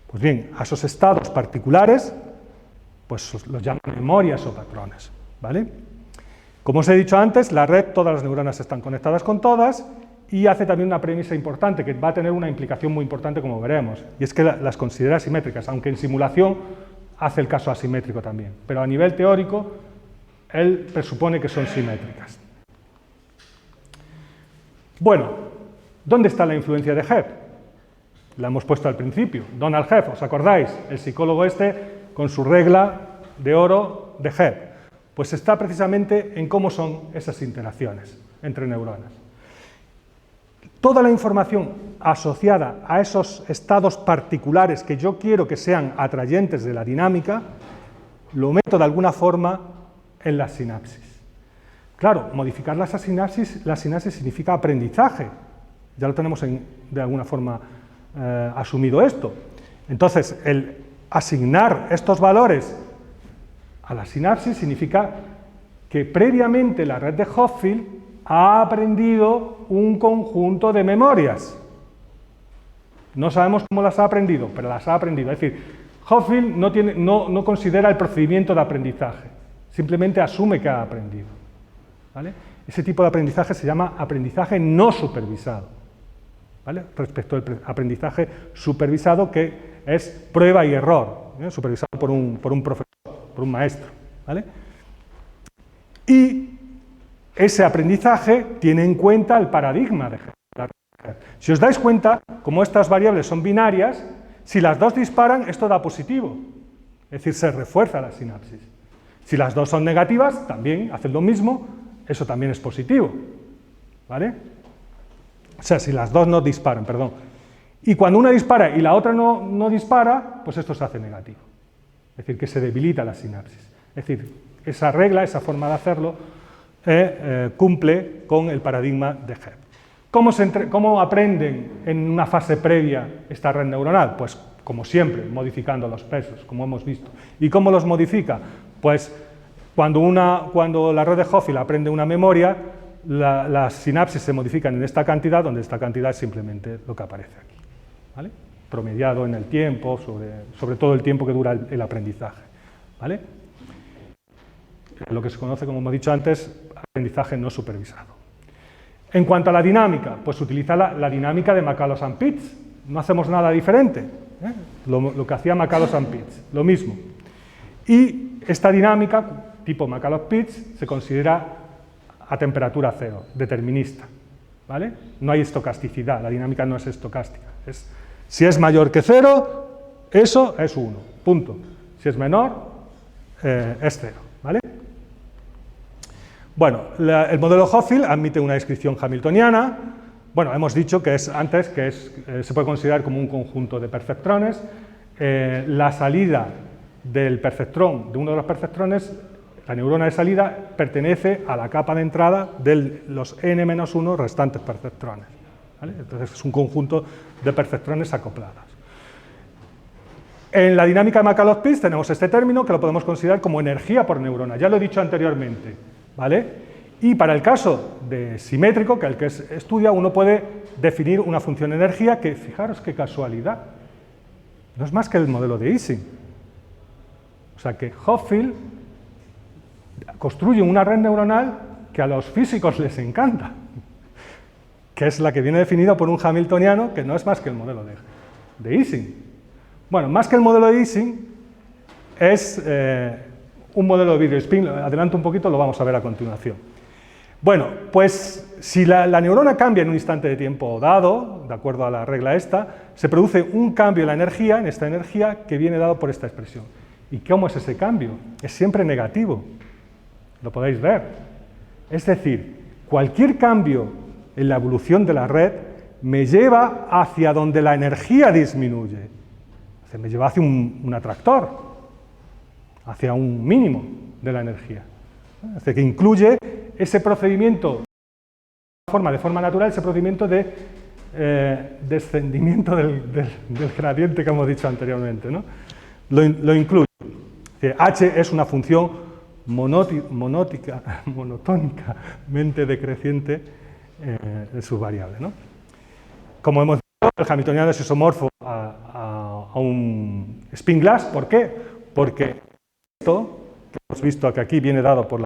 Pues bien, a esos estados particulares, pues los llaman memorias o patrones, ¿vale? Como os he dicho antes, la red, todas las neuronas están conectadas con todas, y hace también una premisa importante, que va a tener una implicación muy importante, como veremos, y es que las considera simétricas, aunque en simulación hace el caso asimétrico también, pero a nivel teórico, él presupone que son simétricas. Bueno, ¿dónde está la influencia de Hebb? La hemos puesto al principio. Donald Hebb, ¿os acordáis? El psicólogo con su regla de oro de Hebb. Pues está precisamente en cómo son esas interacciones entre neuronas. Toda la información asociada a esos estados particulares que yo quiero que sean atrayentes de la dinámica, lo meto de alguna forma en la sinapsis. Claro, modificar la sinapsis significa aprendizaje. Ya lo tenemos de alguna forma asumido esto. Entonces, el asignar estos valores a la sinapsis significa que previamente la red de Hopfield ha aprendido un conjunto de memorias. No sabemos cómo las ha aprendido, pero las ha aprendido. Es decir, Hopfield no considera el procedimiento de aprendizaje, simplemente asume que ha aprendido, ¿vale? Ese tipo de aprendizaje se llama aprendizaje no supervisado, ¿vale? Respecto al aprendizaje supervisado, que es prueba y error, supervisado por un profesor, por un maestro, ¿vale? Y ese aprendizaje tiene en cuenta el paradigma de Hebb. Si os dais cuenta, como estas variables son binarias, si las dos disparan, esto da positivo, es decir, se refuerza la sinapsis. Si las dos son negativas, también hacen lo mismo, eso también es positivo, ¿vale? O sea, si las dos no disparan, perdón. Y cuando una dispara y la otra no dispara, pues esto se hace negativo. Es decir, que se debilita la sinapsis. Es decir, esa regla, esa forma de hacerlo, cumple con el paradigma de Hebb. ¿Cómo aprenden en una fase previa esta red neuronal? Pues, como siempre, modificando los pesos, como hemos visto. ¿Y cómo los modifica? Pues, cuando la red de Hopfield aprende una memoria, las sinapsis se modifican en esta cantidad, donde esta cantidad es simplemente lo que aparece aquí, ¿vale? Promediado en el tiempo, sobre todo el tiempo que dura el aprendizaje, ¿vale? Lo que se conoce, como hemos dicho antes, aprendizaje no supervisado. En cuanto a la dinámica, pues utiliza la dinámica de McCulloch-Pitts. No hacemos nada diferente, ¿eh? Lo que hacía McCulloch-Pitts, lo mismo. Y esta dinámica, tipo McCulloch-Pitts, se considera a temperatura cero, determinista, ¿vale? No hay estocasticidad, la dinámica no es estocástica, es Si es mayor que 0, eso es 1, punto. Si es menor, es 0, ¿vale? Bueno, el modelo Hopfield admite una descripción hamiltoniana. Bueno, hemos dicho que antes que se puede considerar como un conjunto de perfectrones. La salida del perfectrón, de uno de los perfectrones, la neurona de salida, pertenece a la capa de entrada de los n-1 restantes perfectrones, ¿vale? Entonces es un conjunto de perfectrones acoplados. En la dinámica de Markov-Pitts tenemos este término que lo podemos considerar como energía por neurona, ya lo he dicho anteriormente, ¿vale? Y para el caso de simétrico, que el que estudia, uno puede definir una función de energía que, fijaros qué casualidad, no es más que el modelo de Ising. O sea que Hopfield construye una red neuronal que a los físicos les encanta, que es la que viene definida por un hamiltoniano que no es más que el modelo de Ising. Bueno, más que el modelo de Ising, es un modelo de video spin. Adelanto un poquito, lo vamos a ver a continuación. Bueno, pues si la neurona cambia en un instante de tiempo dado, de acuerdo a la regla esta, se produce un cambio en la energía, en esta energía, que viene dado por esta expresión. ¿Y cómo es ese cambio? Es siempre negativo, lo podéis ver. Es decir, cualquier cambio en la evolución de la red me lleva hacia donde la energía disminuye. Me lleva hacia un atractor, hacia un mínimo de la energía. Así que incluye ese procedimiento, de forma natural, ese procedimiento de descendimiento del gradiente que hemos dicho anteriormente, ¿no? Lo incluye. H es una función monotónicamente decreciente de su variable, ¿no? Como hemos dicho, el hamiltoniano es isomorfo a un spin glass. ¿Por qué? Porque esto que hemos visto que aquí viene dado por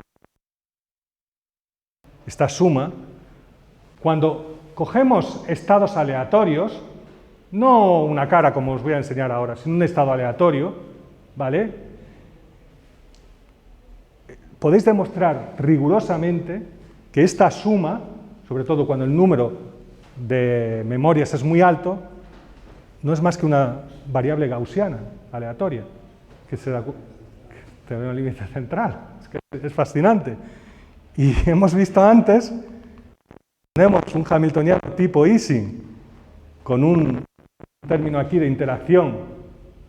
esta suma, cuando cogemos estados aleatorios, no una cara como os voy a enseñar ahora, sino un estado aleatorio, ¿vale? Podéis demostrar rigurosamente que esta suma, sobre todo cuando el número de memorias es muy alto, no es más que una variable gaussiana, aleatoria, que tiene un límite central. Es fascinante. Y hemos visto antes, tenemos un hamiltoniano tipo Ising, con un término aquí de interacción,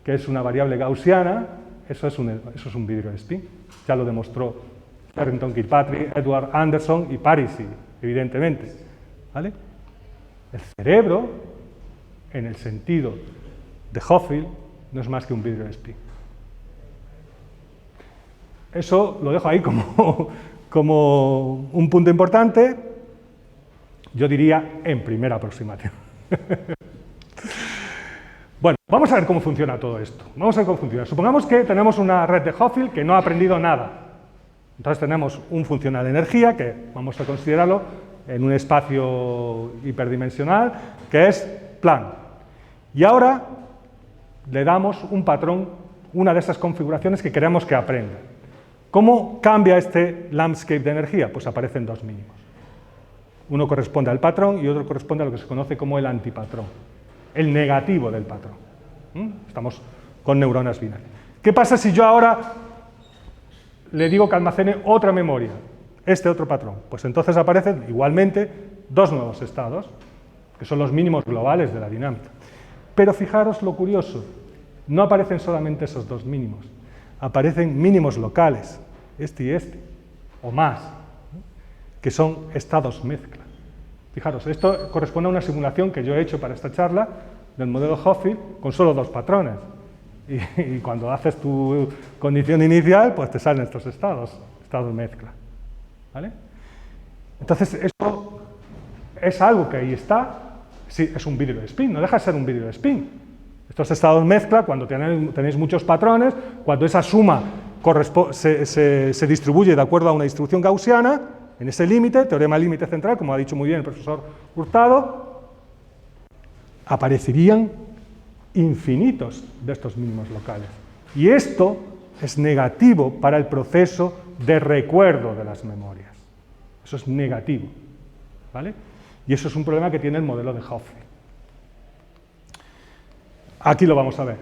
que es una variable gaussiana. Eso es un vidrio de spin. Ya lo demostró Sherrington Kilpatrick, Edward Anderson y Parisi, evidentemente, ¿vale? El cerebro, en el sentido de Hopfield, no es más que un vidrio de spin. Eso lo dejo ahí como un punto importante, yo diría en primera aproximación. Bueno, vamos a ver cómo funciona todo esto. Vamos a ver cómo funciona. Supongamos que tenemos una red de Hopfield que no ha aprendido nada. Entonces tenemos un funcional de energía, que vamos a considerarlo en un espacio hiperdimensional, que es plano. Y ahora le damos un patrón, una de esas configuraciones que queremos que aprenda. ¿Cómo cambia este landscape de energía? Pues aparecen dos mínimos. Uno corresponde al patrón y otro corresponde a lo que se conoce como el antipatrón, el negativo del patrón. Estamos con neuronas binarias. ¿Qué pasa si yo ahora le digo que almacene otra memoria, este otro patrón? Pues entonces aparecen igualmente dos nuevos estados, que son los mínimos globales de la dinámica. Pero fijaros lo curioso, no aparecen solamente esos dos mínimos, aparecen mínimos locales, este y este, o más, que son estados mezcla. Fijaros, esto corresponde a una simulación que yo he hecho para esta charla del modelo Hopfield con solo dos patrones. Y cuando haces tu condición inicial, pues te salen estos estados mezcla, ¿vale? Entonces, esto es algo que ahí está, sí, es un vidrio de spin, no deja de ser un vidrio de spin. Estos estados mezcla, cuando tenéis muchos patrones, cuando esa suma se distribuye de acuerdo a una distribución gaussiana, en ese límite, teorema límite central, como ha dicho muy bien el profesor Hurtado, aparecerían infinitos de estos mínimos locales. Y esto es negativo para el proceso de recuerdo de las memorias. Eso es negativo, ¿vale? Y eso es un problema que tiene el modelo de Hopfield. Aquí lo vamos a ver.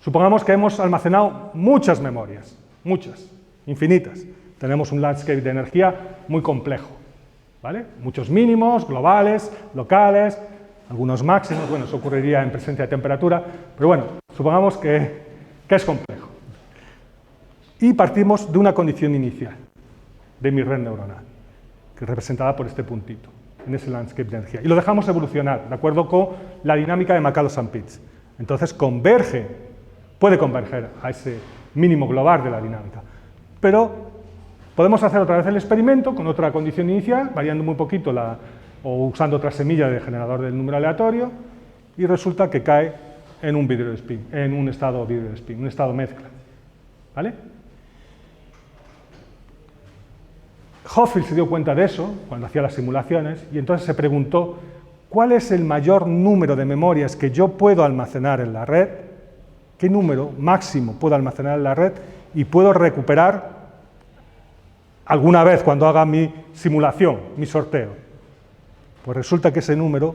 Supongamos que hemos almacenado muchas memorias, muchas, infinitas. Tenemos un landscape de energía muy complejo, ¿vale? Muchos mínimos, globales, locales, algunos máximos, bueno, eso ocurriría en presencia de temperatura, pero bueno, supongamos que es complejo. Y partimos de una condición inicial de mi red neuronal, que es representada por este puntito, en ese landscape de energía. Y lo dejamos evolucionar, de acuerdo con la dinámica de McCulloch-Pitts. Entonces puede converger a ese mínimo global de la dinámica. Pero podemos hacer otra vez el experimento con otra condición inicial, variando muy poquito o usando otra semilla de generador del número aleatorio, y resulta que cae en un video spin, en un estado video spin, un estado mezcla. ¿Vale? Hochschild se dio cuenta de eso cuando hacía las simulaciones y entonces se preguntó ¿cuál es el mayor número de memorias que yo puedo almacenar en la red? ¿Qué número máximo puedo almacenar en la red y puedo recuperar alguna vez cuando haga mi simulación, mi sorteo? Pues resulta que ese número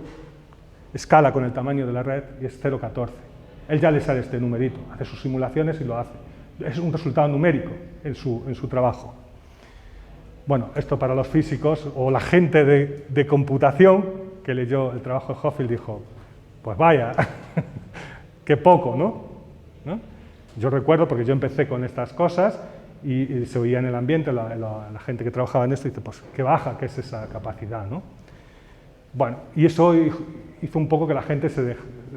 escala con el tamaño de la red y es 0,14. Él ya le sale este numerito, hace sus simulaciones y lo hace. Es un resultado numérico en su trabajo. Bueno, esto para los físicos o la gente de computación que leyó el trabajo de Hochschild dijo, pues vaya, qué poco, ¿no? Yo recuerdo, porque yo empecé con estas cosas y se oía en el ambiente, la gente que trabajaba en esto dice, pues qué baja que es esa capacidad, ¿no? Bueno, y eso hizo un poco que la gente se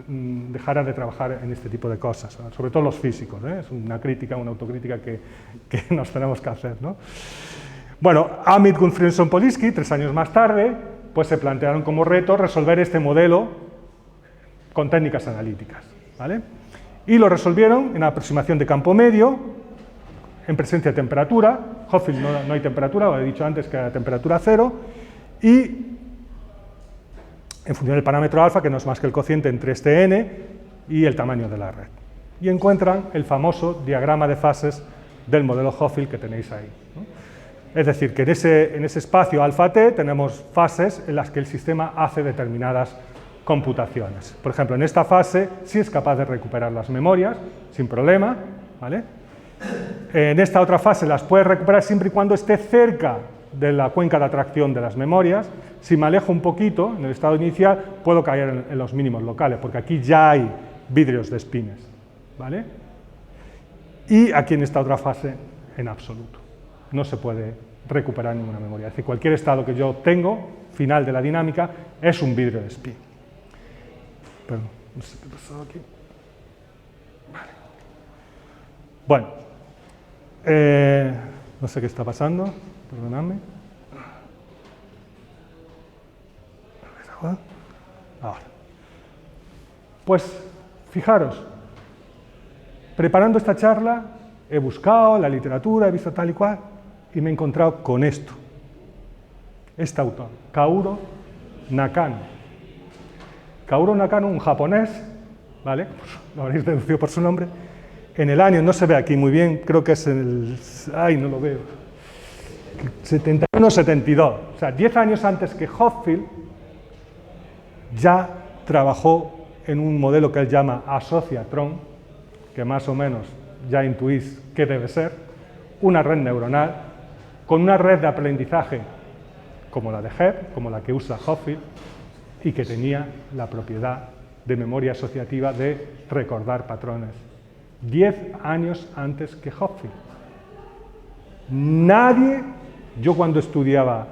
dejara de trabajar en este tipo de cosas, sobre todo los físicos, ¿eh? Es una crítica, una autocrítica que nos tenemos que hacer, ¿no? Bueno, Amit, Gunfriedson, Polinsky, 3 años más tarde, pues se plantearon como reto resolver este modelo con técnicas analíticas, ¿vale? Y lo resolvieron en aproximación de campo medio, en presencia de temperatura. Hochschild no hay temperatura, lo he dicho antes que era temperatura cero, y en función del parámetro alfa, que no es más que el cociente entre este n y el tamaño de la red. Y encuentran el famoso diagrama de fases del modelo Hochschild que tenéis ahí, ¿no? Es decir, que en ese espacio alfa-t tenemos fases en las que el sistema hace determinadas computaciones. Por ejemplo, en esta fase sí es capaz de recuperar las memorias sin problema, ¿vale? En esta otra fase las puede recuperar siempre y cuando esté cerca de la cuenca de atracción de las memorias. Si me alejo un poquito en el estado inicial, puedo caer en los mínimos locales, porque aquí ya hay vidrios de spines, ¿vale? Y aquí en esta otra fase, en absoluto. No se puede recuperar ninguna memoria. Es decir, cualquier estado que yo tengo, final de la dinámica, es un vidrio de spin. Perdón, no sé qué ha pasado aquí. Vale. Bueno, no sé qué está pasando, perdonadme. Ahora. Pues, fijaros, preparando esta charla, he buscado la literatura, he visto tal y cual, y me he encontrado con esto. Este autor, Kaoru Nakano. Kaoru Nakano, un japonés, ¿vale? Pues lo habréis deducido por su nombre. En el año, no se ve aquí muy bien, creo que es el... ¡Ay, no lo veo! 71-72, o sea, 10 años antes que Hochschild, ya trabajó en un modelo que él llama asociatron, que más o menos ya intuís qué debe ser, una red neuronal con una red de aprendizaje como la de Hebb, como la que usa Hochschild, y que tenía la propiedad de memoria asociativa de recordar patrones. 10 años antes que Hochschild. Nadie, yo cuando estudiaba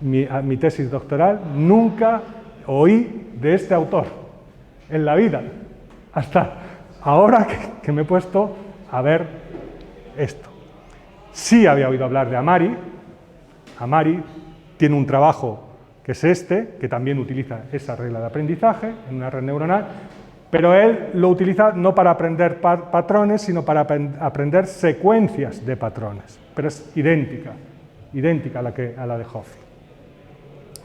mi tesis doctoral, nunca oí de este autor en la vida, hasta ahora que me he puesto a ver esto. Sí había oído hablar de Amari. Amari tiene un trabajo que es este, que también utiliza esa regla de aprendizaje en una red neuronal, pero él lo utiliza no para aprender patrones, sino para aprender secuencias de patrones, pero es idéntica a la de Hochschild.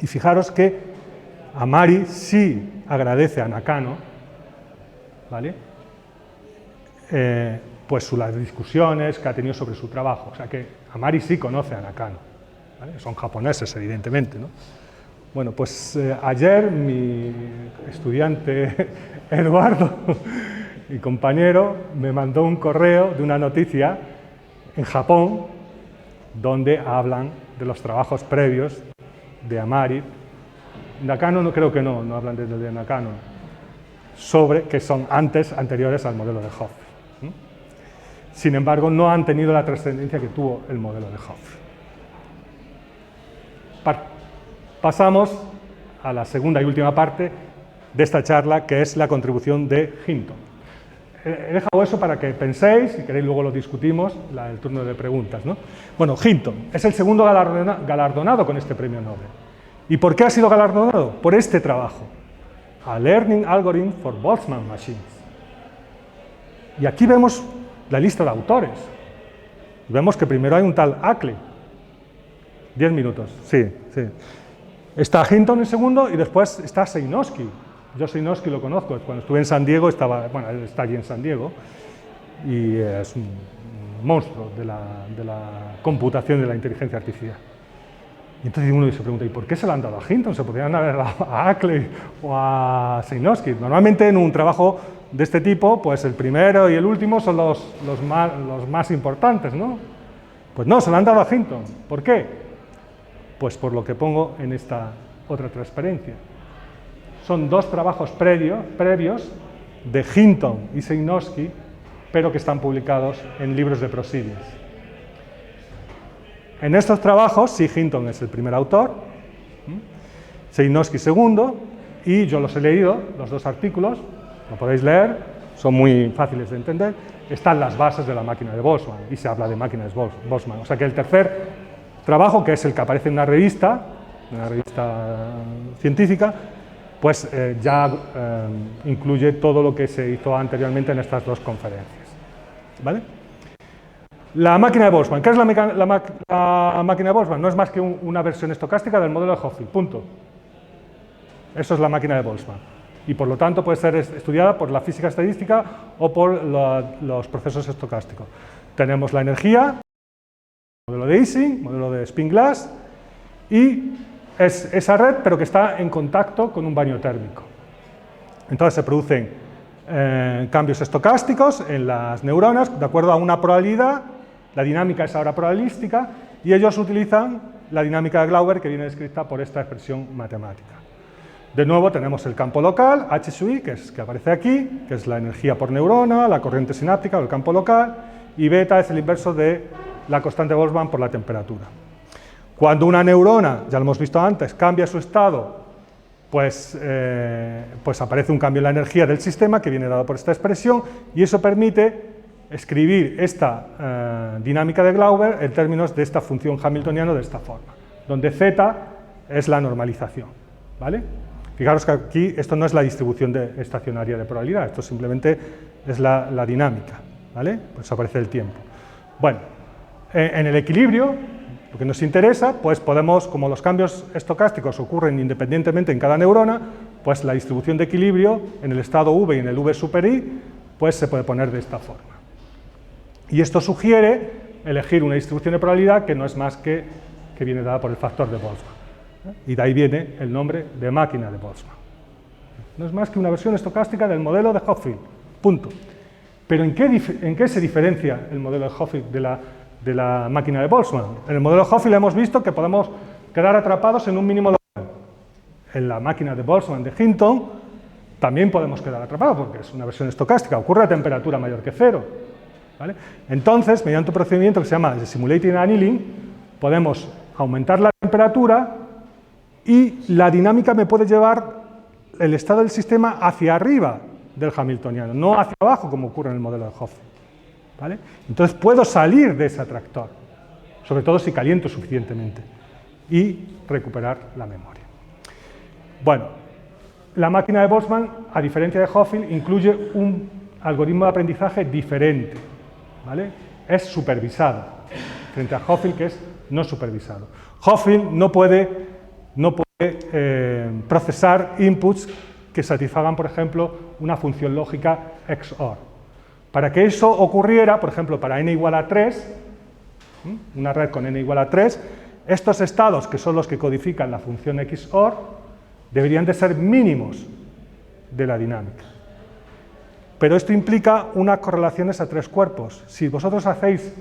Y fijaros que Amari sí agradece a Nakano, ¿vale? Pues las discusiones que ha tenido sobre su trabajo, o sea que Amari sí conoce a Nakano, ¿vale? Son japoneses, evidentemente, ¿no? Bueno, pues ayer mi estudiante Eduardo, mi compañero, me mandó un correo de una noticia en Japón donde hablan de los trabajos previos de Amari. Nakano no creo que no hablan de Nakano, sobre que son anteriores al modelo de Hoffel. Sin embargo, no han tenido la trascendencia que tuvo el modelo de Hoffel. Pasamos a la segunda y última parte de esta charla, que es la contribución de Hinton. He dejado eso para que penséis, si queréis luego lo discutimos, el turno de preguntas, ¿no? Bueno, Hinton es el segundo galardonado con este premio Nobel. ¿Y por qué ha sido galardonado? Por este trabajo, A Learning Algorithm for Boltzmann Machines. Y aquí vemos la lista de autores. Vemos que primero hay un tal Ackley. 10 minutos, sí. Está Hinton en segundo y después está Sejnowski. Yo Sejnowski lo conozco, cuando estuve en San Diego, él está allí en San Diego, y es un monstruo de la computación de la inteligencia artificial. Y entonces uno se pregunta, ¿y por qué se lo han dado a Hinton? ¿Se podrían haber dado a Ackley o a Sejnowski? Normalmente en un trabajo de este tipo, pues el primero y el último son los más importantes, ¿no? Pues no, se lo han dado a Hinton. ¿Por qué? Pues por lo que pongo en esta otra transparencia. Son dos trabajos previos de Hinton y Sejnowski, pero que están publicados en libros de Proceedings. En estos trabajos, sí, Hinton es el primer autor, Sejnowski segundo, y yo los he leído, los dos artículos, lo podéis leer, son muy fáciles de entender, están las bases de la máquina de Boltzmann, y se habla de máquinas de Boltzmann. O sea que el tercer trabajo, que es el que aparece en una revista científica, pues ya incluye todo lo que se hizo anteriormente en estas dos conferencias. ¿Vale? La máquina de Boltzmann. ¿Qué es la máquina de Boltzmann? No es más que una versión estocástica del modelo de Hoffel, punto. Eso es la máquina de Boltzmann. Y por lo tanto puede ser estudiada por la física estadística o por los procesos estocásticos. Tenemos la energía, modelo de Ising, modelo de Spin-Glass, y es esa red, pero que está en contacto con un baño térmico. Entonces se producen cambios estocásticos en las neuronas de acuerdo a una probabilidad, la dinámica es ahora probabilística, y ellos utilizan la dinámica de Glauber, que viene descrita por esta expresión matemática. De nuevo tenemos el campo local, H sub I, que aparece aquí, que es la energía por neurona, la corriente sináptica o el campo local, y beta es el inverso de la constante de Boltzmann por la temperatura. Cuando una neurona, ya lo hemos visto antes, cambia su estado, pues aparece un cambio en la energía del sistema que viene dado por esta expresión, y eso permite escribir esta dinámica de Glauber en términos de esta función hamiltoniana de esta forma, donde z es la normalización. ¿Vale? Fijaros que aquí esto no es la distribución estacionaria de probabilidad, esto simplemente es la dinámica. ¿Vale? Pues aparece el tiempo. Bueno, en el equilibrio, lo que nos interesa, pues podemos, como los cambios estocásticos ocurren independientemente en cada neurona, pues la distribución de equilibrio en el estado V y en el V super I, pues se puede poner de esta forma. Y esto sugiere elegir una distribución de probabilidad que no es más que viene dada por el factor de Boltzmann. Y de ahí viene el nombre de máquina de Boltzmann. No es más que una versión estocástica del modelo de Hoffel. Punto. Pero ¿en qué se diferencia el modelo de Hoffel de la máquina de Boltzmann? En el modelo de Hoffel hemos visto que podemos quedar atrapados en un mínimo local. En la máquina de Boltzmann de Hinton también podemos quedar atrapados porque es una versión estocástica, ocurre a temperatura mayor que 0. ¿Vale? Entonces, mediante un procedimiento que se llama Simulated Annealing, podemos aumentar la temperatura y la dinámica me puede llevar el estado del sistema hacia arriba del hamiltoniano, no hacia abajo como ocurre en el modelo de Hoffel. ¿Vale? Entonces puedo salir de ese atractor, sobre todo si caliento suficientemente, y recuperar la memoria. Bueno, la máquina de Boltzmann, a diferencia de Hoffel, incluye un algoritmo de aprendizaje diferente. ¿Vale? Es supervisado, frente a Hoffel, que es no supervisado. Hoffel no puede procesar inputs que satisfagan, por ejemplo, una función lógica XOR. Para que eso ocurriera, por ejemplo, para n igual a 3, una red con n igual a 3, estos estados, que son los que codifican la función XOR, deberían de ser mínimos de la dinámica. Pero esto implica unas correlaciones a tres cuerpos. Si vosotros hacéis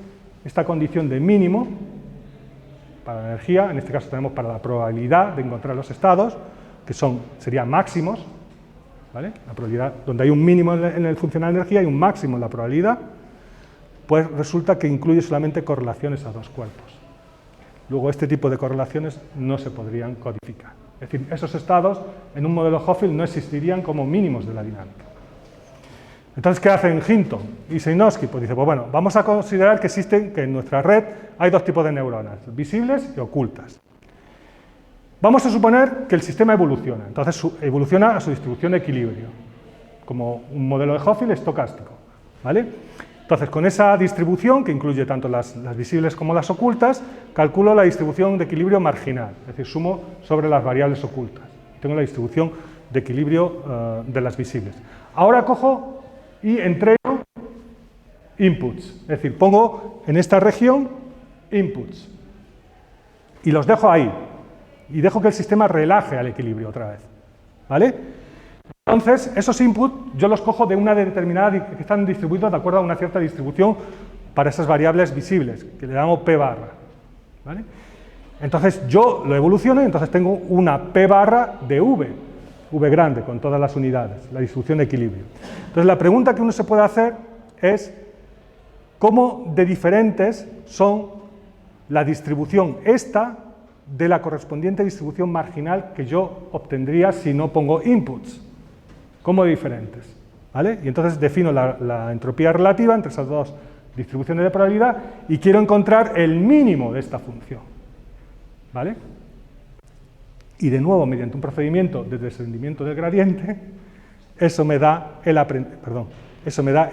esta condición de mínimo, para la energía, en este caso tenemos para la probabilidad de encontrar los estados, que serían máximos, ¿vale? La probabilidad, donde hay un mínimo en el funcional de energía y un máximo en la probabilidad, pues resulta que incluye solamente correlaciones a dos cuerpos. Luego este tipo de correlaciones no se podrían codificar. Es decir, esos estados en un modelo Hopfield no existirían como mínimos de la dinámica. Entonces, ¿qué hacen Hinton y Sejnowski? Pues dice, pues bueno, vamos a considerar que en nuestra red hay dos tipos de neuronas, visibles y ocultas. Vamos a suponer que el sistema evoluciona, entonces evoluciona a su distribución de equilibrio, como un modelo de Hopfield estocástico, ¿vale? Entonces, con esa distribución, que incluye tanto las visibles como las ocultas, calculo la distribución de equilibrio marginal, es decir, sumo sobre las variables ocultas. Tengo la distribución de equilibrio de las visibles. Ahora cojo y entrego inputs, es decir, pongo en esta región inputs y los dejo ahí y dejo que el sistema relaje al equilibrio otra vez, ¿vale? Entonces, esos inputs yo los cojo de una determinada, que están distribuidos de acuerdo a una cierta distribución para esas variables visibles, que le damos P barra, ¿vale? Entonces, yo lo evoluciono y entonces tengo una P barra de V grande, con todas las unidades, la distribución de equilibrio. Entonces, la pregunta que uno se puede hacer es cómo de diferentes son la distribución esta de la correspondiente distribución marginal que yo obtendría si no pongo inputs. ¿Cómo de diferentes? ¿Vale? Y entonces defino la entropía relativa entre esas dos distribuciones de probabilidad y quiero encontrar el mínimo de esta función. ¿Vale? Y de nuevo, mediante un procedimiento de descendimiento del gradiente, eso me da el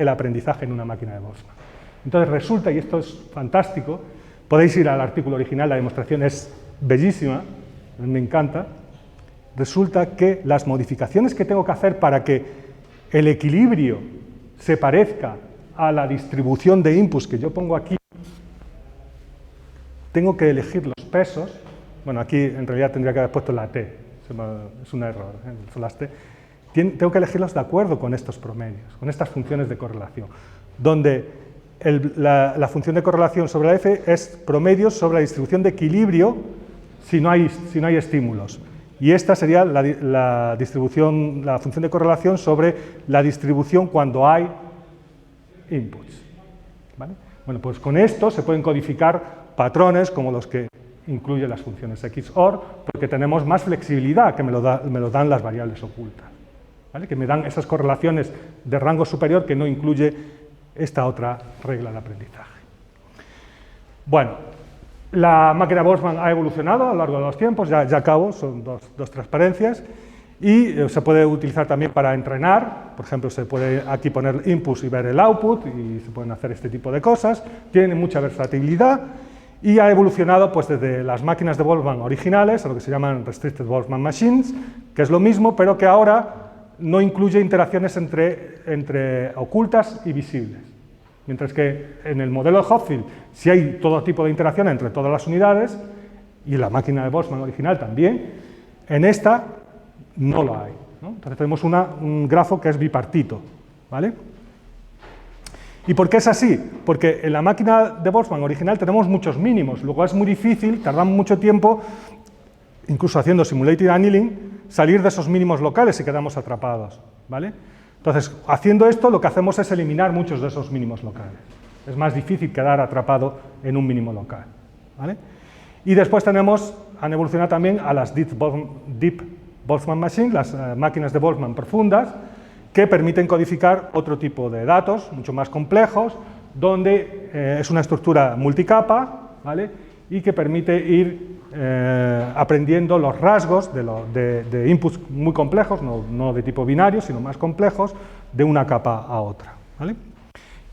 aprendizaje en una máquina de Boltzmann. Entonces resulta, y esto es fantástico, podéis ir al artículo original, la demostración es bellísima, me encanta. Resulta que las modificaciones que tengo que hacer para que el equilibrio se parezca a la distribución de inputs que yo pongo aquí, tengo que elegir los pesos. Bueno, aquí en realidad tendría que haber puesto la T, es un error, son las T. Tengo que elegirlos de acuerdo con estos promedios, con estas funciones de correlación, donde la función de correlación sobre la F es promedios sobre la distribución de equilibrio si no hay estímulos. Y esta sería la función de correlación sobre la distribución cuando hay inputs. ¿Vale? Bueno, pues con esto se pueden codificar patrones como los que incluyen las funciones XOR, porque tenemos más flexibilidad que me lo dan las variables ocultas, ¿vale? Que me dan esas correlaciones de rango superior que no incluye esta otra regla de aprendizaje. Bueno, la máquina Boltzmann ha evolucionado a lo largo de los tiempos, ya acabo, son dos transparencias, y se puede utilizar también para entrenar, por ejemplo, se puede aquí poner inputs y ver el output, y se pueden hacer este tipo de cosas, tiene mucha versatilidad, y ha evolucionado pues, desde las máquinas de Boltzmann originales, a lo que se llaman Restricted Boltzmann Machines, que es lo mismo, pero que ahora no incluye interacciones entre ocultas y visibles. Mientras que en el modelo de Hopfield sí hay todo tipo de interacción entre todas las unidades, y en la máquina de Boltzmann original también, en esta no lo hay, ¿no? Entonces tenemos un grafo que es bipartito, ¿vale? ¿Y por qué es así? Porque en la máquina de Boltzmann original tenemos muchos mínimos, luego es muy difícil, tardamos mucho tiempo, incluso haciendo simulated annealing, salir de esos mínimos locales y quedamos atrapados, ¿vale? Entonces, haciendo esto, lo que hacemos es eliminar muchos de esos mínimos locales. Es más difícil quedar atrapado en un mínimo local, ¿vale? Y después han evolucionado también a las Deep Boltzmann Machines, las máquinas de Boltzmann profundas, que permiten codificar otro tipo de datos, mucho más complejos, donde es una estructura multicapa, ¿vale? Y que permite ir aprendiendo los rasgos de inputs muy complejos, no de tipo binario, sino más complejos, de una capa a otra, ¿vale?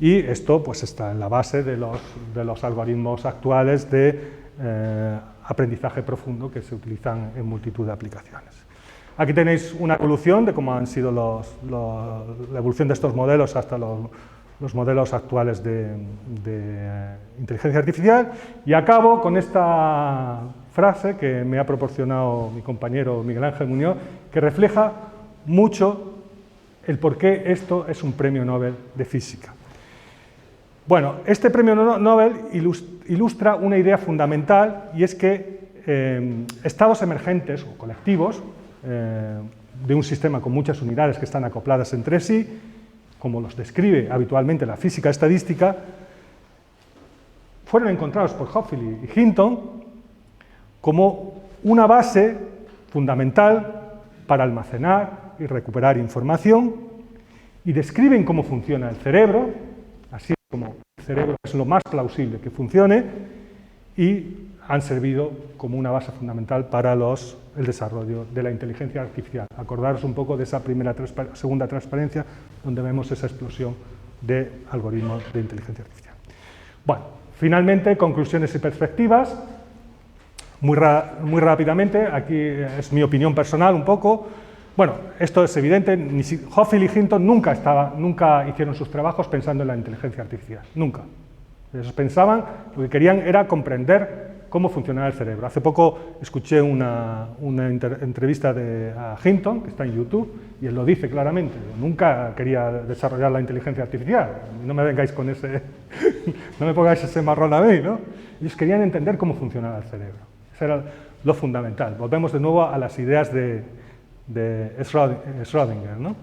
Y esto pues, está en la base de los algoritmos actuales de aprendizaje profundo que se utilizan en multitud de aplicaciones. Aquí tenéis una evolución de cómo han sido la evolución de estos modelos hasta los los modelos actuales de inteligencia artificial. Y acabo con esta frase que me ha proporcionado mi compañero Miguel Ángel Muñoz, que refleja mucho el por qué esto es un premio Nobel de física. Bueno, este premio Nobel ilustra una idea fundamental, y es que estados emergentes o colectivos de un sistema con muchas unidades que están acopladas entre sí, como los describe habitualmente la física estadística, fueron encontrados por Hopfield y Hinton como una base fundamental para almacenar y recuperar información, y describen cómo funciona el cerebro, así como el cerebro es lo más plausible que funcione, y han servido como una base fundamental para el desarrollo de la inteligencia artificial. Acordaros un poco de esa segunda transparencia, donde vemos esa explosión de algoritmos de inteligencia artificial. Bueno, finalmente, conclusiones y perspectivas. Muy rápidamente, aquí es mi opinión personal un poco. Bueno, esto es evidente, Hopfield y Hinton nunca hicieron sus trabajos pensando en la inteligencia artificial, nunca. Ellos pensaban, lo que querían era comprender cómo funcionaba el cerebro. Hace poco escuché una entrevista a Hinton, que está en YouTube, y él lo dice claramente: nunca quería desarrollar la inteligencia artificial, no me vengáis con ese, no me pongáis ese marrón a mí, ¿no? Ellos querían entender cómo funcionaba el cerebro, eso era lo fundamental. Volvemos de nuevo a las ideas de Schrödinger, ¿no?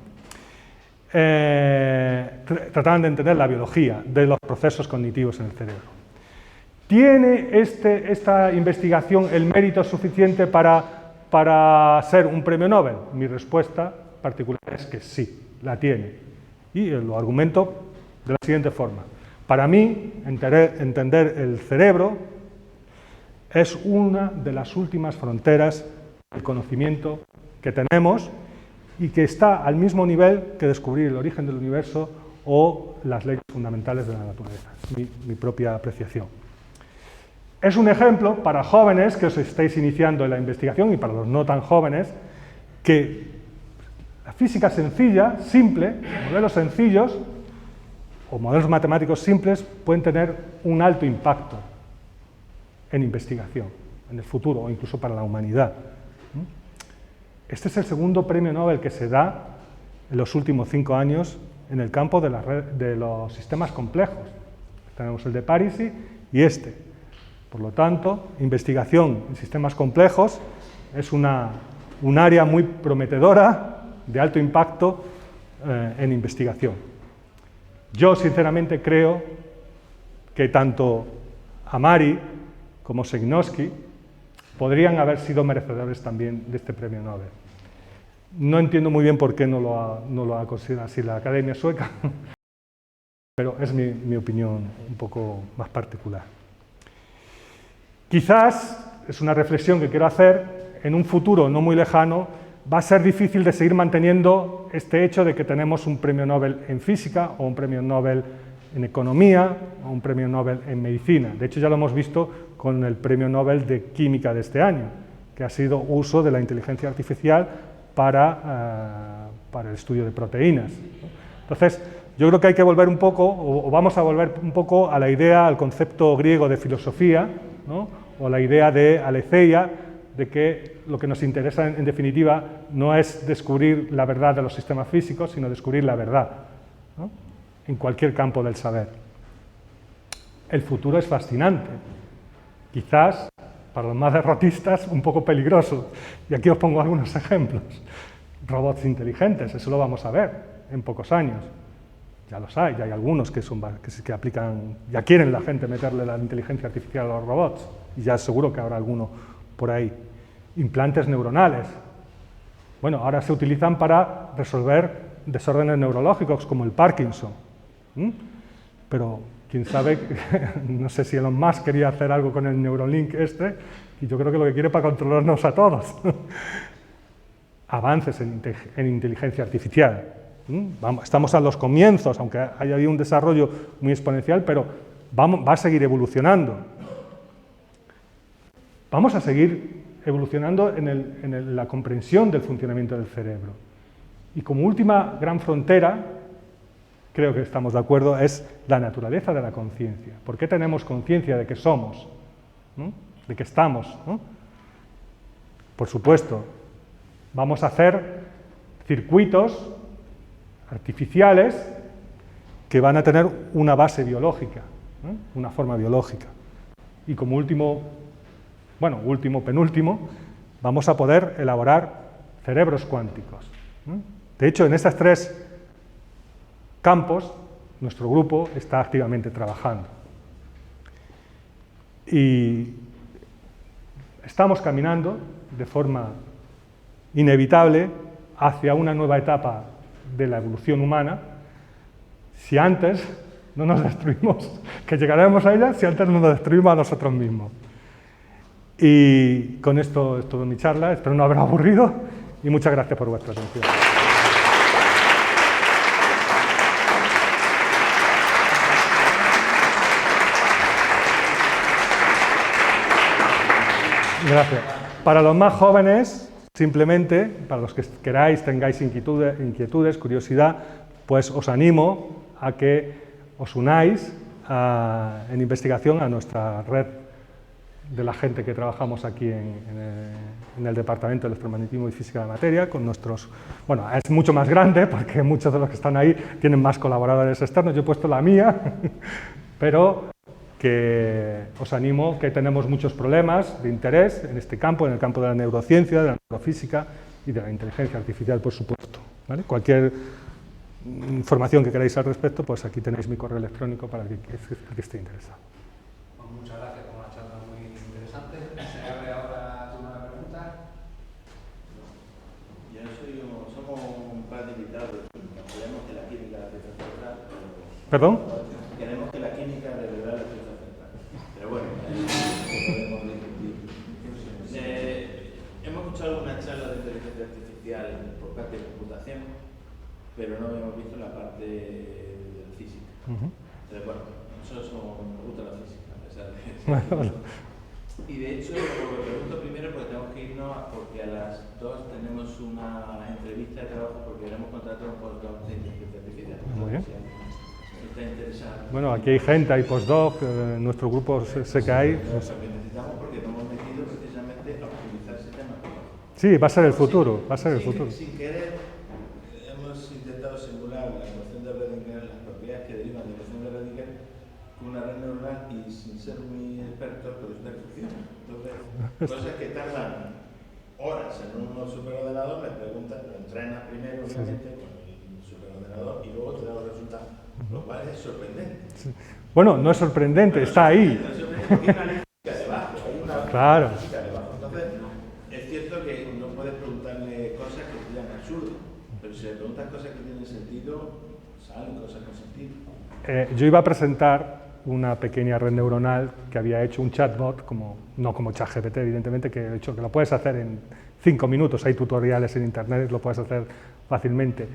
Trataban de entender la biología de los procesos cognitivos en el cerebro. ¿Tiene esta investigación el mérito suficiente para ser un premio Nobel? Mi respuesta particular es que sí, la tiene. Y lo argumento de la siguiente forma. Para mí, entender el cerebro es una de las últimas fronteras del conocimiento que tenemos, y que está al mismo nivel que descubrir el origen del universo o las leyes fundamentales de la naturaleza. Es mi propia apreciación. Es un ejemplo para jóvenes que os estáis iniciando en la investigación, y para los no tan jóvenes, que la física sencilla, simple, modelos sencillos o modelos matemáticos simples pueden tener un alto impacto en investigación, en el futuro o incluso para la humanidad. Este es el segundo premio Nobel que se da en los últimos 5 años en el campo de los sistemas complejos. Tenemos el de Parisi y este. Por lo tanto, investigación en sistemas complejos es un área muy prometedora, de alto impacto en investigación. Yo, sinceramente, creo que tanto Amari como Shklovsky podrían haber sido merecedores también de este premio Nobel. No entiendo muy bien por qué no lo ha considerado así la Academia Sueca, pero es mi opinión un poco más particular. Quizás, es una reflexión que quiero hacer, en un futuro no muy lejano va a ser difícil de seguir manteniendo este hecho de que tenemos un premio Nobel en física, o un premio Nobel en economía, o un premio Nobel en medicina. De hecho, ya lo hemos visto con el premio Nobel de química de este año, que ha sido uso de la inteligencia artificial para el estudio de proteínas. Entonces, yo creo que hay que volver un poco, o vamos a volver un poco a la idea, al concepto griego de filosofía, ¿no? O la idea de aletheia, de que lo que nos interesa en definitiva no es descubrir la verdad de los sistemas físicos, sino descubrir la verdad, ¿no? En cualquier campo del saber. El futuro es fascinante, quizás para los más derrotistas un poco peligroso, y aquí os pongo algunos ejemplos. Robots inteligentes, eso lo vamos a ver en pocos años. Ya los hay, ya hay algunos que aplican, ya quieren la gente meterle la inteligencia artificial a los robots, y ya seguro que habrá alguno por ahí. Implantes neuronales. Bueno, ahora se utilizan para resolver desórdenes neurológicos como el Parkinson. Pero quién sabe, no sé si Elon Musk quería hacer algo con el Neuralink y yo creo que lo que quiere para controlarnos a todos. Avances en inteligencia artificial. Estamos a los comienzos, aunque haya habido un desarrollo muy exponencial, pero va a seguir evolucionando. Vamos a seguir evolucionando en la comprensión del funcionamiento del cerebro. Y como última gran frontera, creo que estamos de acuerdo, es la naturaleza de la conciencia. ¿Por qué tenemos conciencia de que somos? ¿No? De que estamos, ¿no? Por supuesto, vamos a hacer circuitos artificiales que van a tener una base biológica, ¿no? Una forma biológica. Y como penúltimo, vamos a poder elaborar cerebros cuánticos, ¿no? De hecho, en estos 3 campos, nuestro grupo está activamente trabajando. Y estamos caminando de forma inevitable hacia una nueva etapa de la evolución humana, si antes no nos destruimos, que llegaremos a ella si antes no nos destruimos a nosotros mismos. Y con esto es todo mi charla, espero no haber aburrido y muchas gracias por vuestra atención. Gracias. Para los más jóvenes, simplemente, para los que queráis, tengáis inquietudes, curiosidad, pues os animo a que os unáis en investigación a nuestra red de la gente que trabajamos aquí en el Departamento de Electromagnetismo y Física de la Materia, con nuestros... Bueno, es mucho más grande, porque muchos de los que están ahí tienen más colaboradores externos, yo he puesto la mía, pero que os animo, que tenemos muchos problemas de interés en este campo, en el campo de la neurociencia, de la neurofísica y de la inteligencia artificial, por supuesto, ¿vale? Cualquier información que queráis al respecto, pues aquí tenéis mi correo electrónico para el que esté interesado.
Muchas gracias por una charla muy interesante. Se abre ahora turno de preguntas.
Somos un par de invitados, queremos que la química de central.
¿Perdón?
Queremos que la química de verdad la central. Pero bueno, podemos discutir. Hemos escuchado alguna charla de inteligencia artificial por parte de computación, pero no hemos visto la parte de la física. Entonces, bueno, nosotros nos gusta la física, a pesar de... Y de hecho, lo pregunto primero porque tenemos que irnos, porque a las 2 tenemos una entrevista de trabajo porque queremos contratar un postdoc de inteligencia artificial.
Muy bien.
Está interesado.
Bueno, aquí hay gente, hay postdoc, en nuestro grupo sé que hay.
Lo que necesitamos porque nos hemos metido precisamente a optimizar ese tema.
Sí, va a ser el futuro, va a ser el futuro.
Sin querer, hemos intentado simular la ecuación de Redinger, las propiedades que derivan de la ecuación de Redinger, con una red neuronal y sin ser muy expertos, pues resulta que funciona. Entonces, cosas que tardan horas en un superordenador, me preguntan, lo entrenas primero, obviamente, con el superordenador y luego te da los resultados, lo cual es sorprendente.
Sí. Bueno, no es sorprendente, está ahí.
No es sorprendente porque hay una lógica debajo, hay una lógica debajo. Entonces, es cierto que no puedes preguntarle cosas que sean absurdas, pero si le preguntas cosas que tienen sentido, salen cosas con sentido.
Yo iba a presentar una pequeña red neuronal que había hecho un chatbot, no como ChatGPT, evidentemente, que he hecho que lo puedes hacer en 5 minutos, hay tutoriales en internet, lo puedes hacer fácilmente.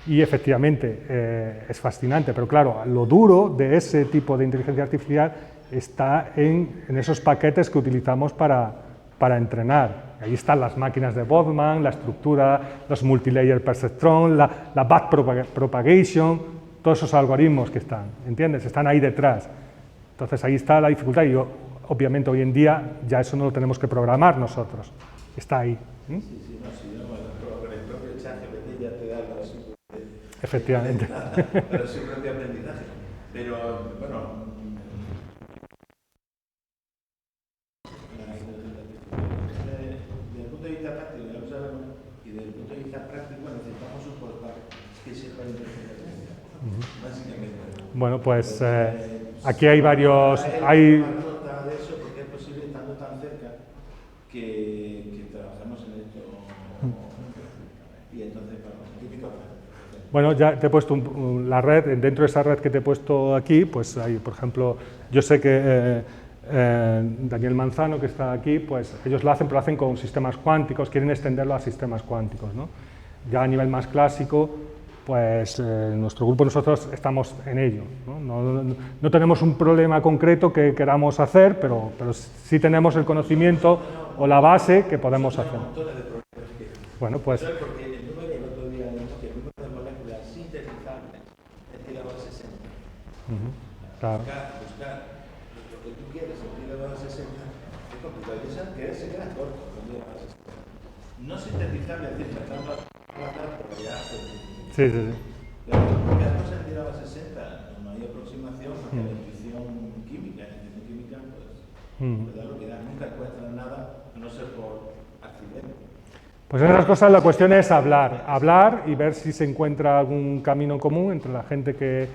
Y efectivamente es fascinante, pero claro, lo duro de ese tipo de inteligencia artificial está en esos paquetes que utilizamos para entrenar. Ahí están las máquinas de Boltzmann, la estructura, los multilayer perceptron, la backpropagation, todos esos algoritmos que están, ¿entiendes? Están ahí detrás. Entonces ahí está la dificultad y obviamente hoy en día ya eso no lo tenemos que programar nosotros, está ahí.
Sí, con el propio ChatGPT ya te da los...
Efectivamente.
Para su propio aprendizaje. Pero, bueno... Desde el punto de vista práctico, ya lo sabemos, y desde el punto de vista práctico necesitamos un postdoc que sepa de inteligencia artificial, básicamente.
Bueno, pues aquí hay varios...
de eso porque es posible, estando tan cerca, que trabajamos en esto. Y entonces, típico.
Bueno, ya te he puesto la red, dentro de esa red que te he puesto aquí, pues hay, por ejemplo, yo sé que Daniel Manzano, que está aquí, pues ellos lo hacen, pero lo hacen con sistemas cuánticos, quieren extenderlo a sistemas cuánticos, ¿no? Ya a nivel más clásico, pues en nuestro grupo nosotros estamos en ello, ¿no? No tenemos un problema concreto que queramos hacer, pero sí tenemos el conocimiento o la base que podemos hacer. Bueno, pues...
Porque el número del otro día, el número de moléculas sintetizables, es que la base
Claro.
Buscar lo que tú quieres en 1960 es complicado. Y eso que se queda corto con 1960. No sintetizable, es decir, tratando de hablar, pero ya...
Sí, sí, sí.
Pero porque las cosas en 1960 no hay aproximación a la intuición química. En la intuición química, pues da lo que da. Nunca encuentran nada, a no ser por accidente.
Pues en esas cosas la cuestión es hablar y ver si se encuentra algún camino común entre la gente que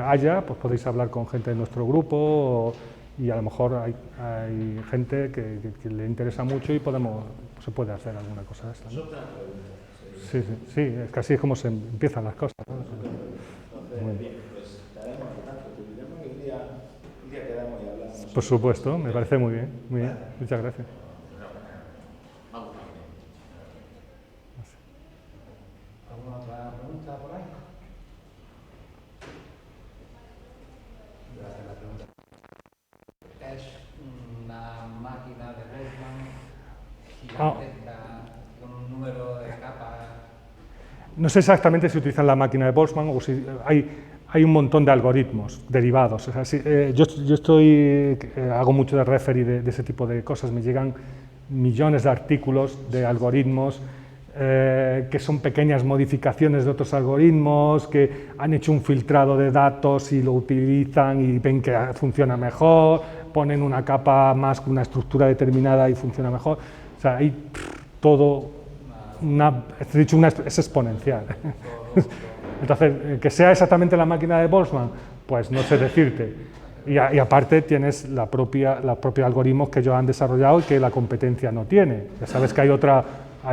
haya, pues podéis hablar con gente de nuestro grupo y a lo mejor hay gente que le interesa mucho y se puede hacer alguna cosa de esta, ¿no? Sí, es que así es como se empiezan las cosas, ¿no?
Entonces, bien, pues estaremos al tanto, y un día quedamos y hablamos.
Por supuesto, me parece muy bien, muchas gracias.
¿Alguna otra pregunta por ahí? Gracias, la pregunta. Es una máquina de Boltzmann gigantesca con un número de capas.
No sé exactamente si utilizan la máquina de Boltzmann o si hay un montón de algoritmos derivados. O sea, yo hago mucho de referee de ese tipo de cosas, me llegan millones de artículos de algoritmos que son pequeñas modificaciones de otros algoritmos, que han hecho un filtrado de datos y lo utilizan y ven que funciona mejor, ponen una capa más con una estructura determinada y funciona mejor. O sea, hay todo, es exponencial. Entonces, que sea exactamente la máquina de Boltzmann, pues no sé decirte. Y aparte tienes la propia algoritmos que ellos han desarrollado y que la competencia no tiene. Ya sabes que hay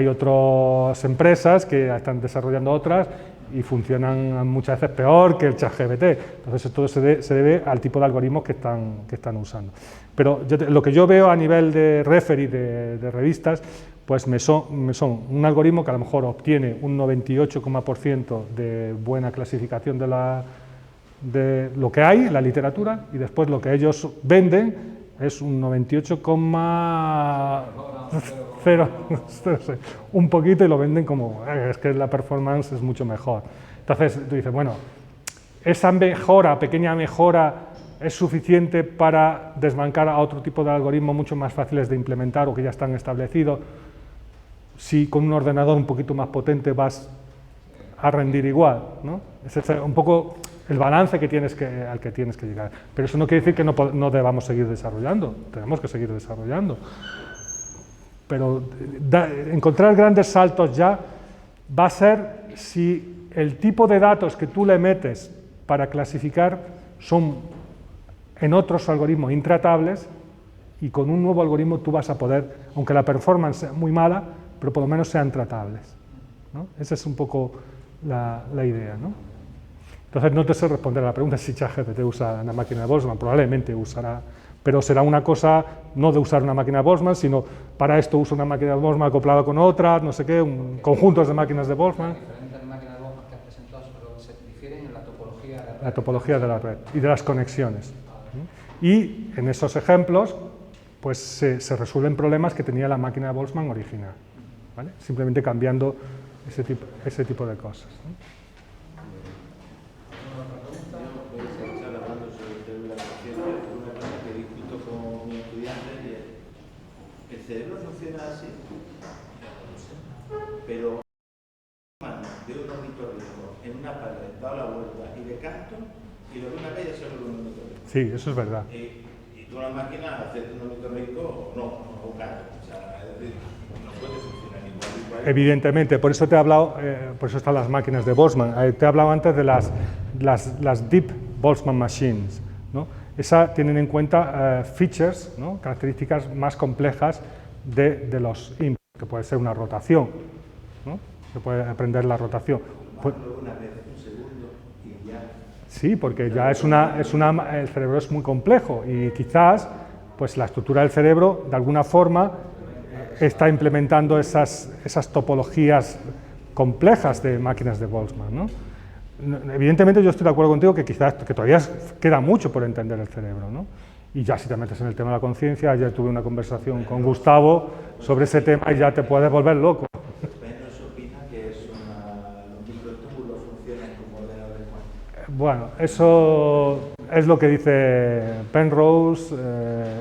otras empresas que están desarrollando otras y funcionan muchas veces peor que el ChatGPT. Entonces todo se debe al tipo de algoritmos que están usando. Pero lo que yo veo a nivel de referee de revistas, pues me son un algoritmo que a lo mejor obtiene un 98% de buena clasificación de lo que hay en la literatura y después lo que ellos venden es un 98,0, un poquito y lo venden como, es que la performance es mucho mejor. Entonces tú dices, bueno, esa pequeña mejora, es suficiente para desbancar a otro tipo de algoritmos mucho más fáciles de implementar o que ya están establecidos. Si con un ordenador un poquito más potente vas a rendir igual, ¿no? Ese es un poco el balance al que tienes que llegar. Pero eso no quiere decir que no debamos seguir desarrollando, tenemos que seguir desarrollando. Pero encontrar grandes saltos ya va a ser si el tipo de datos que tú le metes para clasificar son en otros algoritmos intratables y con un nuevo algoritmo tú vas a poder, aunque la performance sea muy mala, pero por lo menos sean tratables, ¿no? Esa es un poco la idea, ¿no? Entonces no te sé responder a la pregunta si ChatGPT usa una máquina de Boltzmann, probablemente usará, pero será una cosa no de usar una máquina de Boltzmann, sino para esto uso una máquina de Boltzmann acoplada con otras, no sé qué, conjuntos de máquinas de Boltzmann.
Diferentes máquinas de Boltzmann que has presentado, pero se difieren en la topología de la red.
La topología de la red y de las conexiones. Y en esos ejemplos, pues se resuelven problemas que tenía la máquina de Boltzmann original, ¿vale? Simplemente cambiando ese tipo de cosas, ¿no?
El cerebro funciona así, pero de un ornitorrinco en una pared, da la vuelta y de canto, y lo de una calle se vuelve un ornitorrinco.
Sí, eso es verdad.
Y tú la máquina haces un ornitorrinco o no, o canto. O sea, es decir, no puede funcionar igual.
Evidentemente, por eso te he hablado, por eso están las máquinas de Boltzmann. Te he hablado antes de las Deep Boltzmann Machines, ¿no? Esas tienen en cuenta features, ¿no? Características más complejas de los inputs, que puede ser una rotación, ¿no? Se puede aprender la rotación. Sí, porque ya el cerebro es muy complejo y quizás pues, la estructura del cerebro de alguna forma está implementando esas topologías complejas de máquinas de Boltzmann, ¿no? Evidentemente yo estoy de acuerdo contigo que quizás que todavía queda mucho por entender el cerebro, ¿no? Y ya si te metes en el tema de la conciencia, ayer tuve una conversación con Gustavo sobre ese tema y ya te puedes volver loco.
¿Menos opina que los microtúbulos funcionan como ordenadores cuánticos?
Bueno, eso es lo que dice Penrose,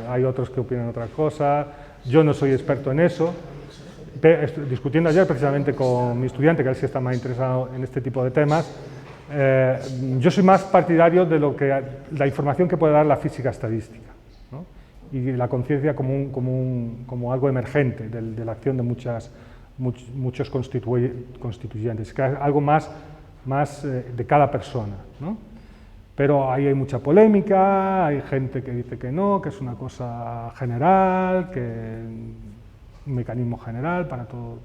hay otros que opinan otra cosa, yo no soy experto en eso. Discutiendo ayer precisamente con mi estudiante, que él sí está más interesado en este tipo de temas, yo soy más partidario de la información que puede dar la física estadística, ¿no? Y la conciencia como algo emergente de la acción de muchos constituyentes, que es algo más de cada persona, ¿no? Pero ahí hay mucha polémica, hay gente que dice que no, que es una cosa general, que un mecanismo general para todo,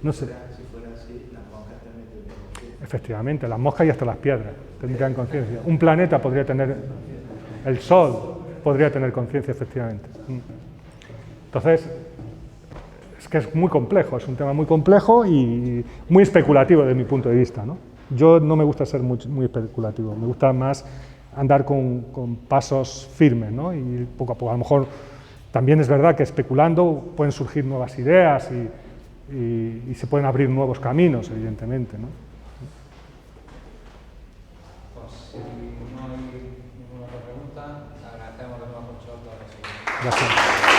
no sé.
Si fuera así, las moscas también tendrían conciencia.
Efectivamente, las moscas y hasta las piedras tendrían conciencia. Un planeta podría tener, el Sol podría tener conciencia, efectivamente. Entonces, es que es muy complejo, es un tema muy complejo y muy especulativo desde mi punto de vista, ¿no? Yo no me gusta ser muy especulativo, me gusta más andar con pasos firmes, ¿no? Y poco a poco, a lo mejor también es verdad que especulando pueden surgir nuevas ideas y se pueden abrir nuevos caminos, evidentemente, ¿no?
Pues si no hay ninguna otra pregunta, agradecemos de nuevo mucho a todos.
Gracias.